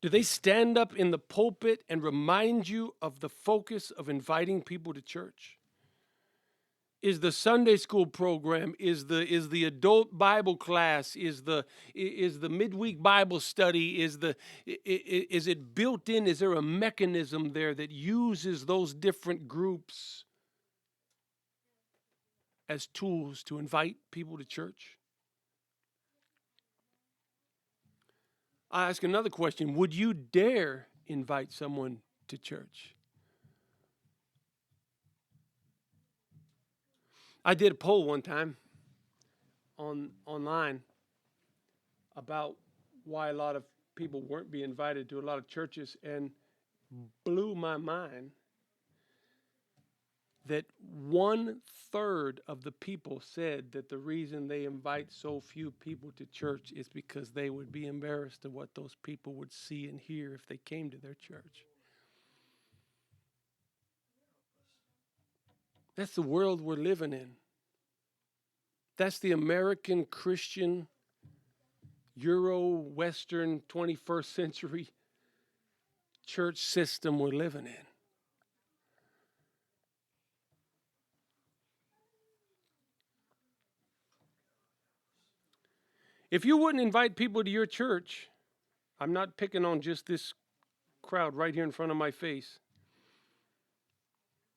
Do they stand up in the pulpit and remind you of the focus of inviting people to church? Is the Sunday school program, is the adult Bible class, is the midweek Bible study, is it built in? Is there a mechanism there that uses those different groups as tools to invite people to church? I ask another question. Would you dare invite someone to church? I did a poll one time online about why a lot of people weren't being invited to a lot of churches, and blew my mind that 1/3 of the people said that the reason they invite so few people to church is because they would be embarrassed of what those people would see and hear if they came to their church. That's the world we're living in. That's the American Christian, Euro-Western 21st century church system we're living in. If you wouldn't invite people to your church, I'm not picking on just this crowd right here in front of my face,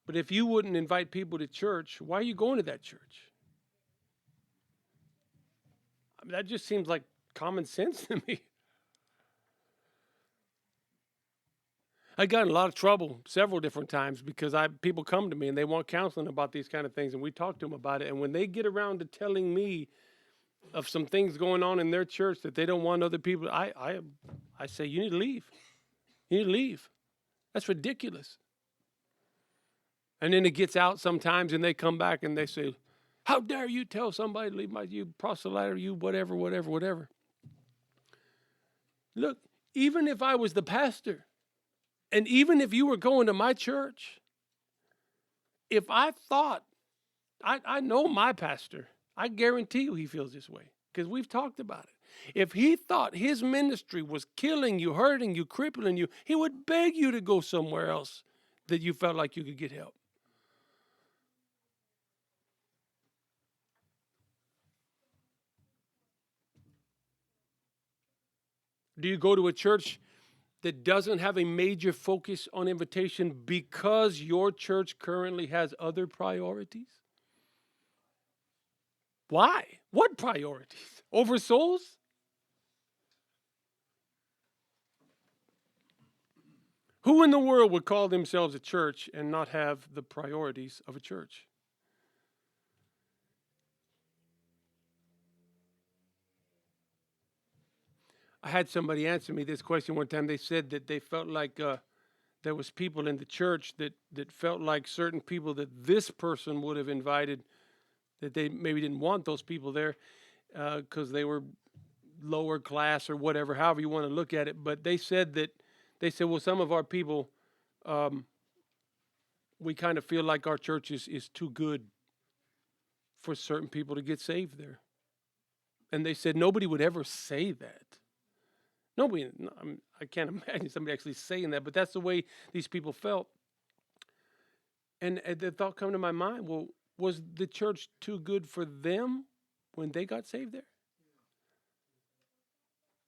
but if you wouldn't invite people to church, why are you going to that church? I mean, that just seems like common sense to me. I got in a lot of trouble several different times because people come to me and they want counseling about these kind of things, and we talk to them about it. And when they get around to telling me of some things going on in their church that they don't want other people, I say, you need to leave. You need to leave. That's ridiculous. And then it gets out sometimes, and they come back and they say, how dare you tell somebody to leave you proselyte, or you whatever. Look, even if I was the pastor, and even if you were going to my church, if I thought, I know my pastor, I guarantee you he feels this way because we've talked about it. If he thought his ministry was killing you, hurting you, crippling you, he would beg you to go somewhere else that you felt like you could get help. Do you go to a church that doesn't have a major focus on invitation because your church currently has other priorities? Why? What priorities? Over souls? Who in the world would call themselves a church and not have the priorities of a church? I had somebody answer me this question one time. They said that they felt like there was people in the church that felt like certain people that this person would have invited, that they maybe didn't want those people there because they were lower class or whatever, however you want to look at it. But they said, well, some of our people, we kind of feel like our church is too good for certain people to get saved there. And they said nobody would ever say that. Nobody, I can't imagine somebody actually saying that, but that's the way these people felt. And the thought come to my mind, well, was the church too good for them when they got saved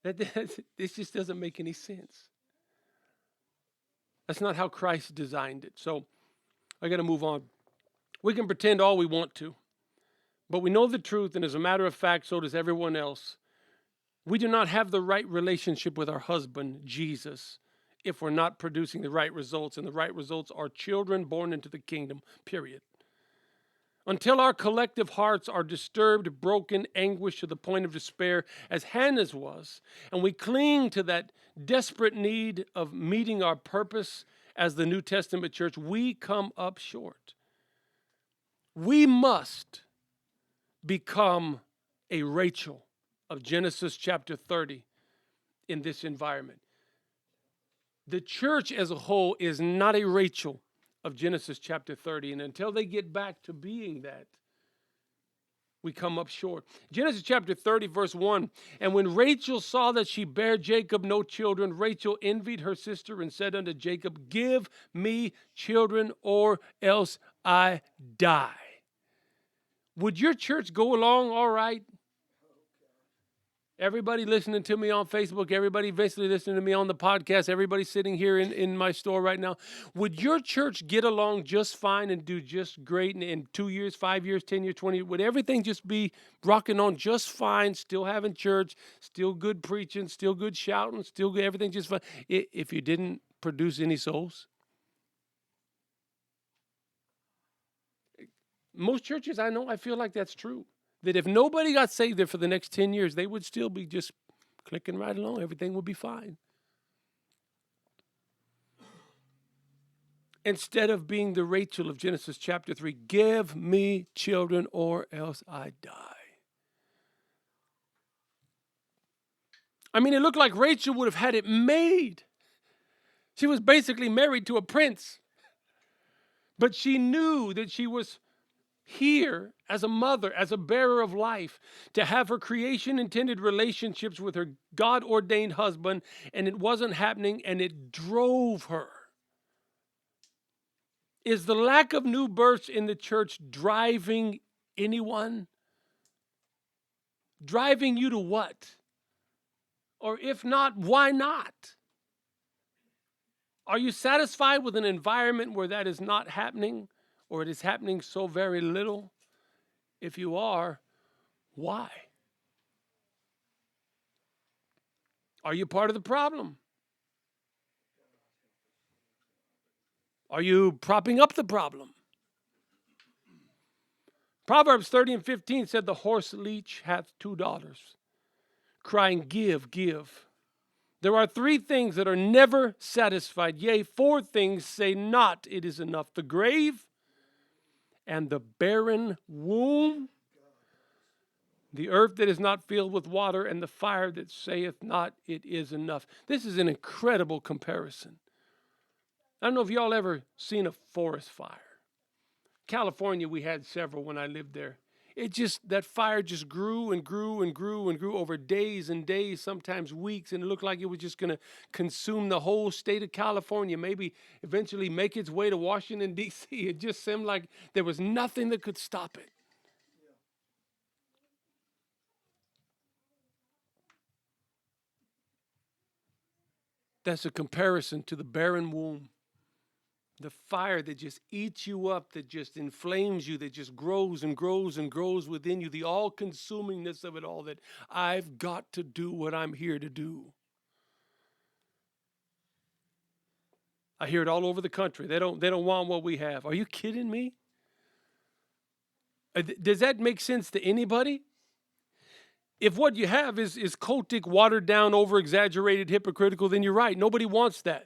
there? This just doesn't make any sense. That's not how Christ designed it. So I got to move on. We can pretend all we want to, but we know the truth, and as a matter of fact, so does everyone else. We do not have the right relationship with our husband, Jesus, if we're not producing the right results. And the right results are children born into the kingdom, period. Until our collective hearts are disturbed, broken, anguished to the point of despair, as Hannah's was, and we cling to that desperate need of meeting our purpose as the New Testament church, we come up short. We must become a Rachel of Genesis chapter 30 in this environment. The church as a whole is not a Rachel of Genesis chapter 30. And until they get back to being that, we come up short. Genesis chapter 30, verse 1. And when Rachel saw that she bare Jacob no children, Rachel envied her sister and said unto Jacob, give me children or else I die. Would your church go along all right? Everybody listening to me on Facebook, everybody basically listening to me on the podcast, everybody sitting here in my store right now, would your church get along just fine and do just great in 2 years, 5 years, 10 years, 20 years? Would everything just be rocking on just fine, still having church, still good preaching, still good shouting, still good, everything just fine, if you didn't produce any souls? Most churches I know, I feel like that's true. That if nobody got saved there for the next 10 years, they would still be just clicking right along. Everything would be fine. Instead of being the Rachel of Genesis chapter 3, give me children or else I die. I mean, it looked like Rachel would have had it made. She was basically married to a prince. But she knew that she was here as a mother, as a bearer of life, to have her creation-intended relationships with her God-ordained husband, and it wasn't happening, and it drove her. Is the lack of new births in the church driving anyone? Driving you to what? Or if not, why not? Are you satisfied with an environment where that is not happening? Or it is happening so very little? If you are, why? Are you part of the problem? Are you propping up the problem? Proverbs 30 and 15 said, the horse leech hath 2 daughters, crying, give, give. There are 3 things that are never satisfied. Yea, 4 things say not it is enough. The grave and the barren womb, the earth that is not filled with water, and the fire that saith not it is enough. This is an incredible comparison. I don't know if y'all ever seen a forest fire. California, we had several when I lived there. That fire just grew and grew and grew and grew over days and days, sometimes weeks, and it looked like it was just going to consume the whole state of California, maybe eventually make its way to Washington, D.C. It just seemed like there was nothing that could stop it. That's a comparison to the barren womb. The fire that just eats you up, that just inflames you, that just grows and grows and grows within you, the all-consumingness of it all, that I've got to do what I'm here to do. I hear it all over the country. They don't want what we have. Are you kidding me? Does that make sense to anybody? If what you have is cultic, watered down, over-exaggerated, hypocritical, then you're right. Nobody wants that.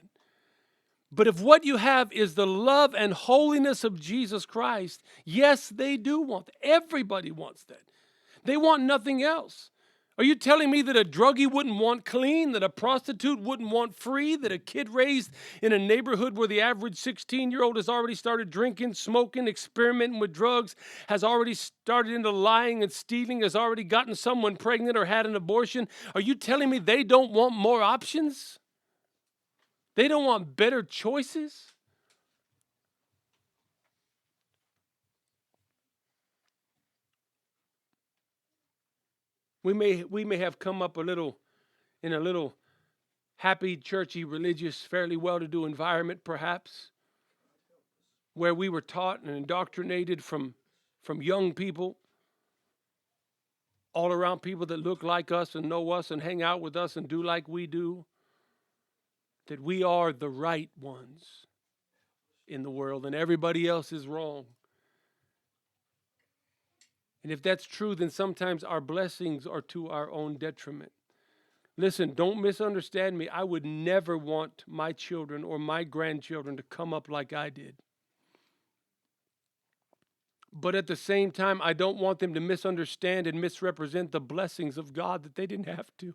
But if what you have is the love and holiness of Jesus Christ, yes, they do want that. Everybody wants that. They want nothing else. Are you telling me that a druggie wouldn't want clean, that a prostitute wouldn't want free, that a kid raised in a neighborhood where the average 16-year-old has already started drinking, smoking, experimenting with drugs, has already started into lying and stealing, has already gotten someone pregnant or had an abortion? Are you telling me they don't want more options? They don't want better choices? We may have come up in a little happy, churchy, religious, fairly well-to-do environment, perhaps, where we were taught and indoctrinated from young people all around people that look like us and know us and hang out with us and do like we do, that we are the right ones in the world and everybody else is wrong. And if that's true, then sometimes our blessings are to our own detriment. Listen, don't misunderstand me. I would never want my children or my grandchildren to come up like I did. But at the same time, I don't want them to misunderstand and misrepresent the blessings of God that they didn't have to.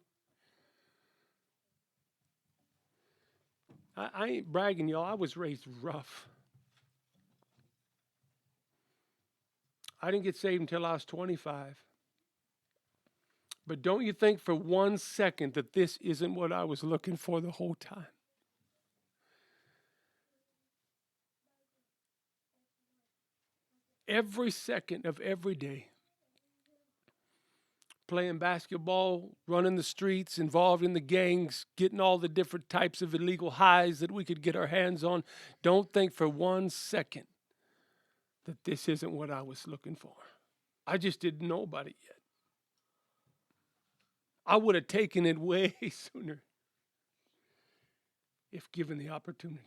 I ain't bragging, y'all. I was raised rough. I didn't get saved until I was 25. But don't you think for 1 second that this isn't what I was looking for the whole time? Every second of every day, playing basketball, running the streets, involved in the gangs, getting all the different types of illegal highs that we could get our hands on. Don't think for 1 second that this isn't what I was looking for. I just didn't know about it yet. I would have taken it way sooner if given the opportunity.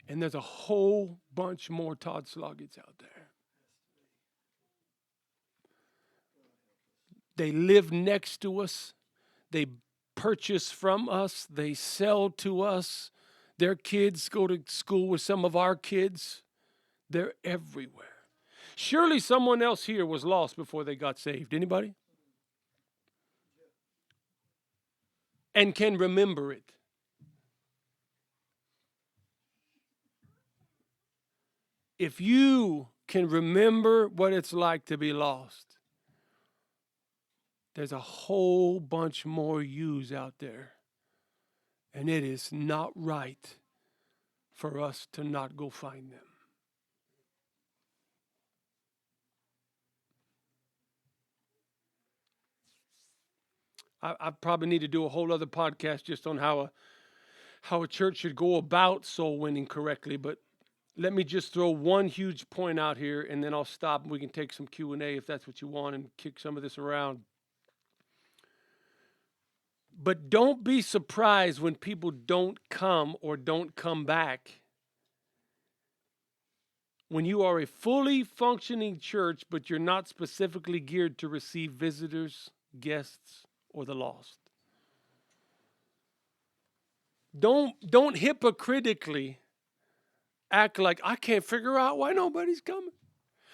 And there's a whole bunch more Todd Sloggetts out there. They live next to us. They purchase from us. They sell to us. Their kids go to school with some of our kids. They're everywhere. Surely someone else here was lost before they got saved. Anybody? And can remember it. If you can remember what it's like to be lost, there's a whole bunch more yous out there. And it is not right for us to not go find them. I probably need to do a whole other podcast just on how a church should go about soul winning correctly. But let me just throw one huge point out here, and then I'll stop and we can take some Q&A if that's what you want and kick some of this around. But don't be surprised when people don't come or don't come back. When you are a fully functioning church, but you're not specifically geared to receive visitors, guests, or the lost. Don't hypocritically act like, I can't figure out why nobody's coming.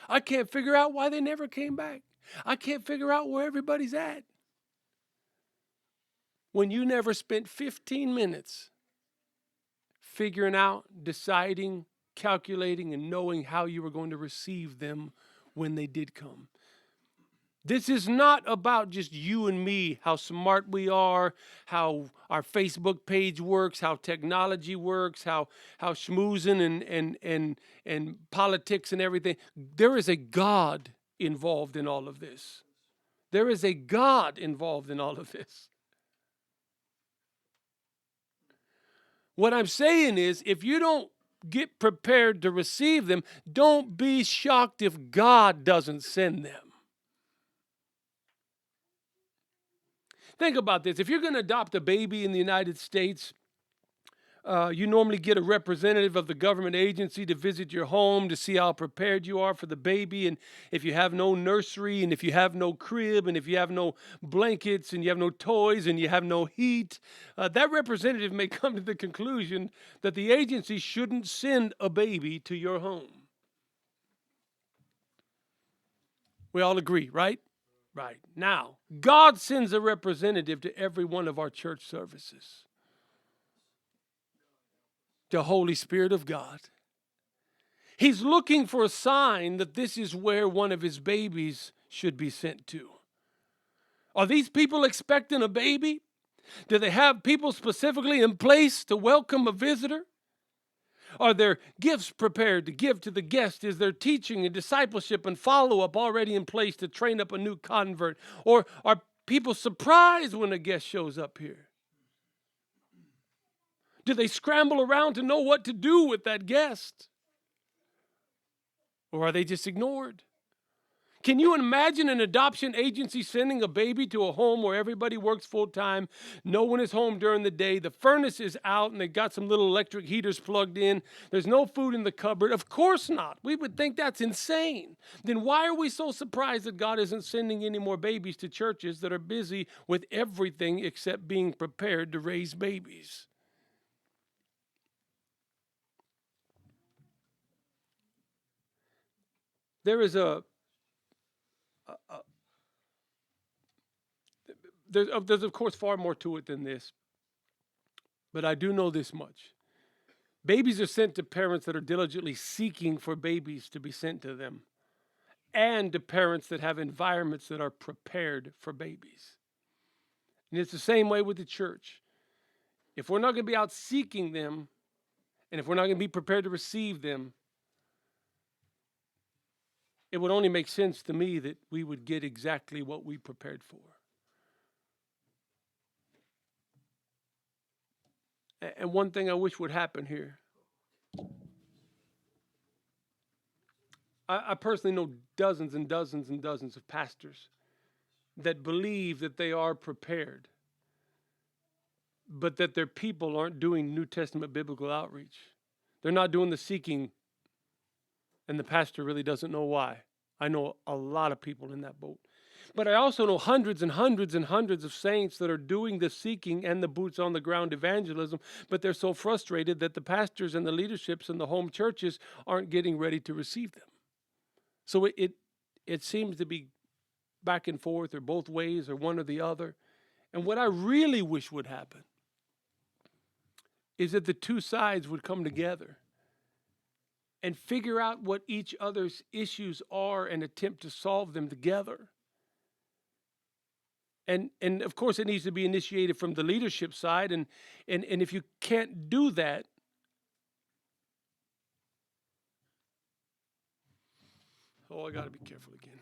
I can't figure out why they never came back. I can't figure out where everybody's at. When you never spent 15 minutes figuring out, deciding, calculating, and knowing how you were going to receive them when they did come. This is not about just you and me, how smart we are, how our Facebook page works, how technology works, how schmoozing and politics and everything. There is a God involved in all of this. There is a God involved in all of this. What I'm saying is, if you don't get prepared to receive them, don't be shocked if God doesn't send them. Think about this. If you're going to adopt a baby in the United States, you normally get a representative of the government agency to visit your home to see how prepared you are for the baby. And if you have no nursery, and if you have no crib, and if you have no blankets, and you have no toys, and you have no heat, that representative may come to the conclusion that the agency shouldn't send a baby to your home. We all agree, right? Right. Now, God sends a representative to every one of our church services. The Holy Spirit of God. He's looking for a sign that this is where one of his babies should be sent to. Are these people expecting a baby? Do they have people specifically in place to welcome a visitor? Are there gifts prepared to give to the guest? Is there teaching and discipleship and follow-up already in place to train up a new convert? Or are people surprised when a guest shows up here? Do they scramble around to know what to do with that guest? Or are they just ignored? Can you imagine an adoption agency sending a baby to a home where everybody works full time? No one is home during the day. The furnace is out and they got some little electric heaters plugged in. There's no food in the cupboard. Of course not. We would think that's insane. Then why are we so surprised that God isn't sending any more babies to churches that are busy with everything except being prepared to raise babies? There's of course far more to it than this, but I do know this much. Babies are sent to parents that are diligently seeking for babies to be sent to them, and to parents that have environments that are prepared for babies. And it's the same way with the church. If we're not going to be out seeking them, and if we're not going to be prepared to receive them, it would only make sense to me that we would get exactly what we prepared for. And one thing I wish would happen here. I personally know dozens and dozens and dozens of pastors that believe that they are prepared, but that their people aren't doing New Testament biblical outreach. They're not doing the seeking, and the pastor really doesn't know why. I know a lot of people in that boat. But I also know hundreds and hundreds and hundreds of saints that are doing the seeking and the boots on the ground evangelism, but they're so frustrated that the pastors and the leaderships and the home churches aren't getting ready to receive them. So it seems to be back and forth or both ways or one or the other. And what I really wish would happen is that the two sides would come together and figure out what each other's issues are and attempt to solve them together. And of course, it needs to be initiated from the leadership side. And if you can't do that, I got to be careful again.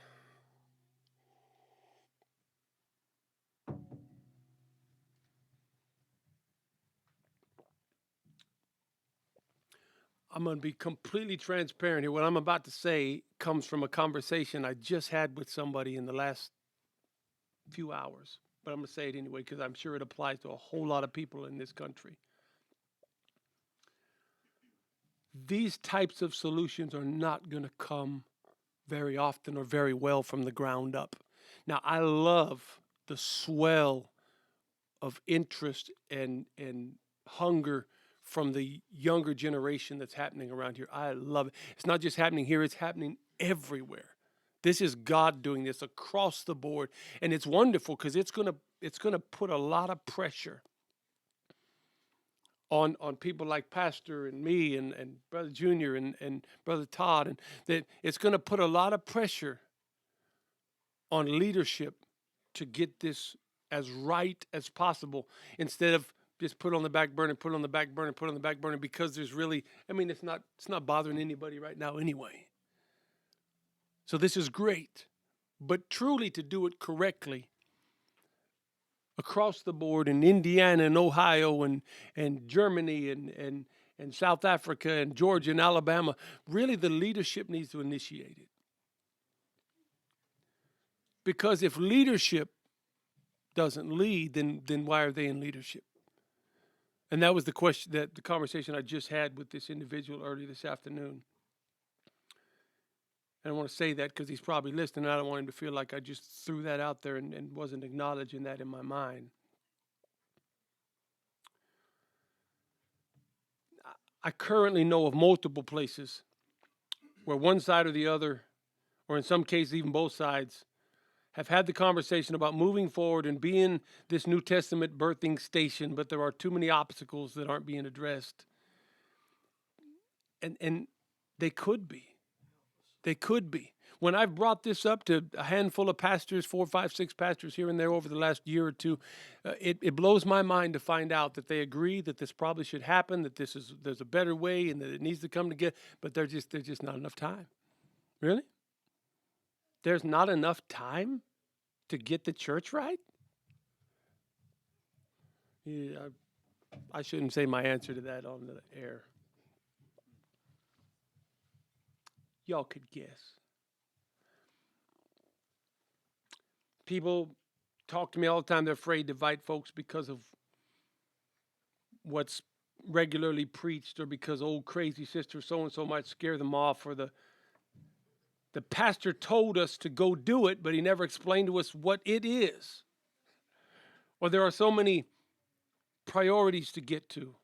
I'm going to be completely transparent here. What I'm about to say comes from a conversation I just had with somebody in the last few hours. But I'm going to say it anyway because I'm sure it applies to a whole lot of people in this country. These types of solutions are not going to come very often or very well from the ground up. Now, I love the swell of interest and hunger from the younger generation that's happening around here. I love it. It's not just happening here, it's happening everywhere. This is God doing this across the board. And it's wonderful because it's gonna put a lot of pressure on people like Pastor and me and Brother Junior and Brother Todd. And that it's gonna put a lot of pressure on leadership to get this as right as possible instead of just put on the back burner, because there's really, it's not bothering anybody right now anyway. So this is great, but truly to do it correctly across the board in Indiana and Ohio and Germany and South Africa and Georgia and Alabama, really the leadership needs to initiate it. Because if leadership doesn't lead, then why are they in leadership? And that was the question, that the conversation I just had with this individual earlier this afternoon. And I want to say that because he's probably listening. And I don't want him to feel like I just threw that out there and wasn't acknowledging that in my mind. I currently know of multiple places where one side or the other, or in some cases even both sides, have had the conversation about moving forward and being this New Testament birthing station, but there are too many obstacles that aren't being addressed. And they could be. They could be. When I've brought this up to a handful of pastors, 4, 5, 6 pastors here and there over the last year or two, it blows my mind to find out that they agree that this probably should happen, that there's a better way and that it needs to come together, but there's just not enough time. Really? There's not enough time to get the church right? Yeah, I shouldn't say my answer to that on the air. Y'all could guess. People talk to me all the time. They're afraid to invite folks because of what's regularly preached, or because old crazy sister so-and-so might scare them off, or the pastor told us to go do it, but he never explained to us what it is. Or there are so many priorities to get to.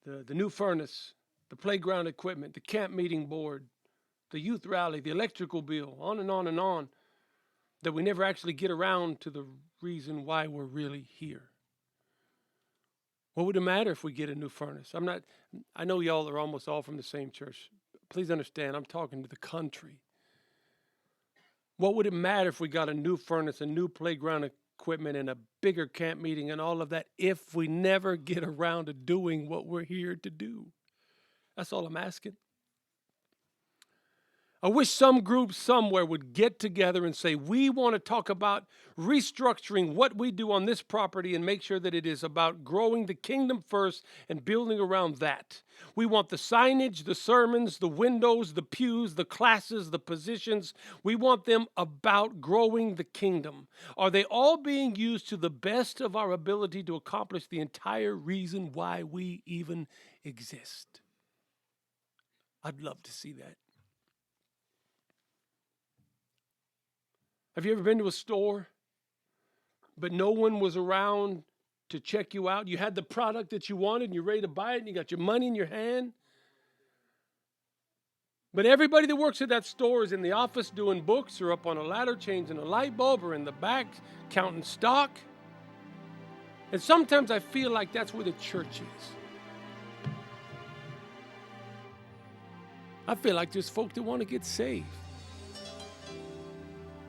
The new furnace, the playground equipment, the camp meeting board, the youth rally, the electrical bill, on and on and on, that we never actually get around to the reason why we're really here. What would it matter if we get a new furnace? I know y'all are almost all from the same church. Please understand, I'm talking to the country. What would it matter if we got a new furnace, a new playground equipment, and a bigger camp meeting and all of that if we never get around to doing what we're here to do? That's all I'm asking. I wish some group somewhere would get together and say, we want to talk about restructuring what we do on this property and make sure that it is about growing the kingdom first and building around that. We want the signage, the sermons, the windows, the pews, the classes, the positions. We want them about growing the kingdom. Are they all being used to the best of our ability to accomplish the entire reason why we even exist? I'd love to see that. Have you ever been to a store, but no one was around to check you out? You had the product that you wanted, and you're ready to buy it, and you got your money in your hand. But everybody that works at that store is in the office doing books, or up on a ladder changing a light bulb, or in the back counting stock. And sometimes I feel like that's where the church is. I feel like there's folk that want to get saved.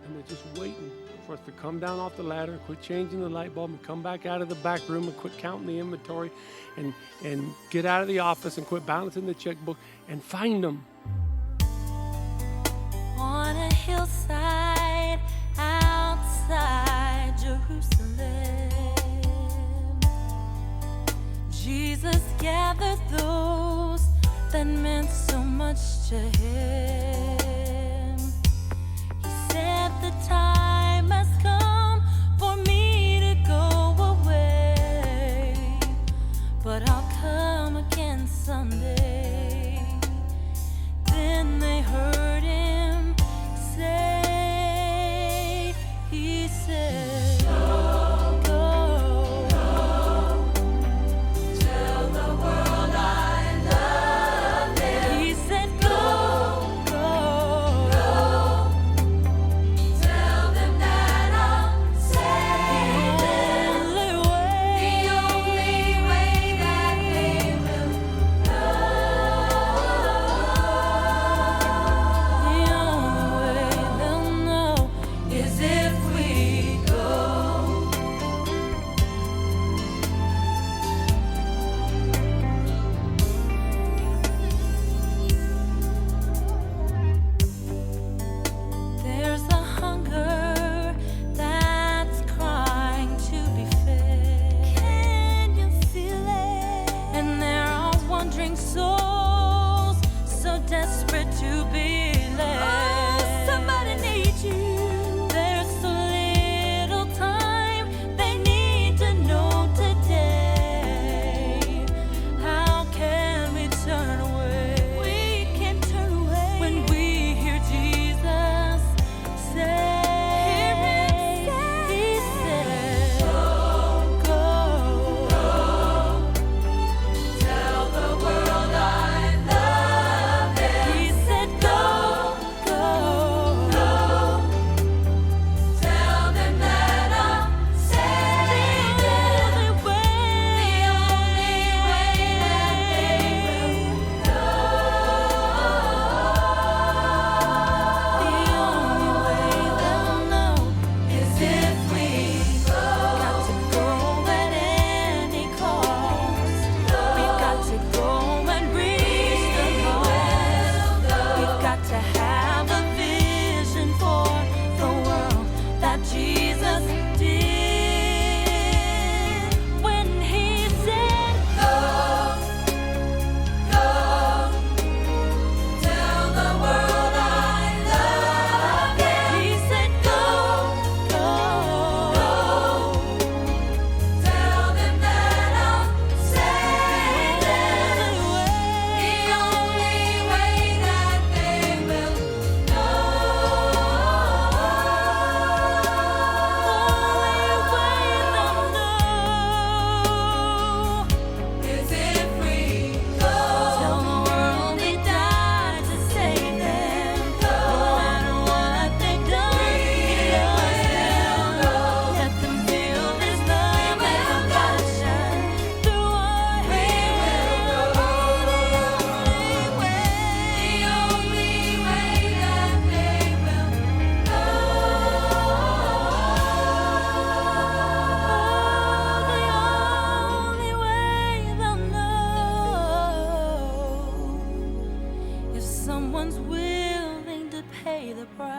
And they're just waiting for us to come down off the ladder, quit changing the light bulb, and come back out of the back room and quit counting the inventory, and get out of the office and quit balancing the checkbook and find them. On a hillside outside Jerusalem, Jesus gathered those that meant so much to him. The time has come for me to go away, but I'll come again someday. Then they heard him say, he said, go, go, go, tell the world I love them. He said, go, go, go.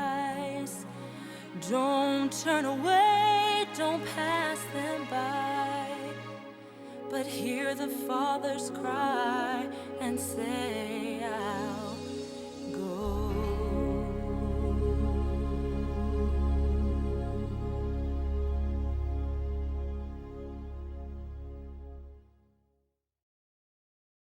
eyes. Don't turn away, don't pass them by, but hear the Father's cry and say,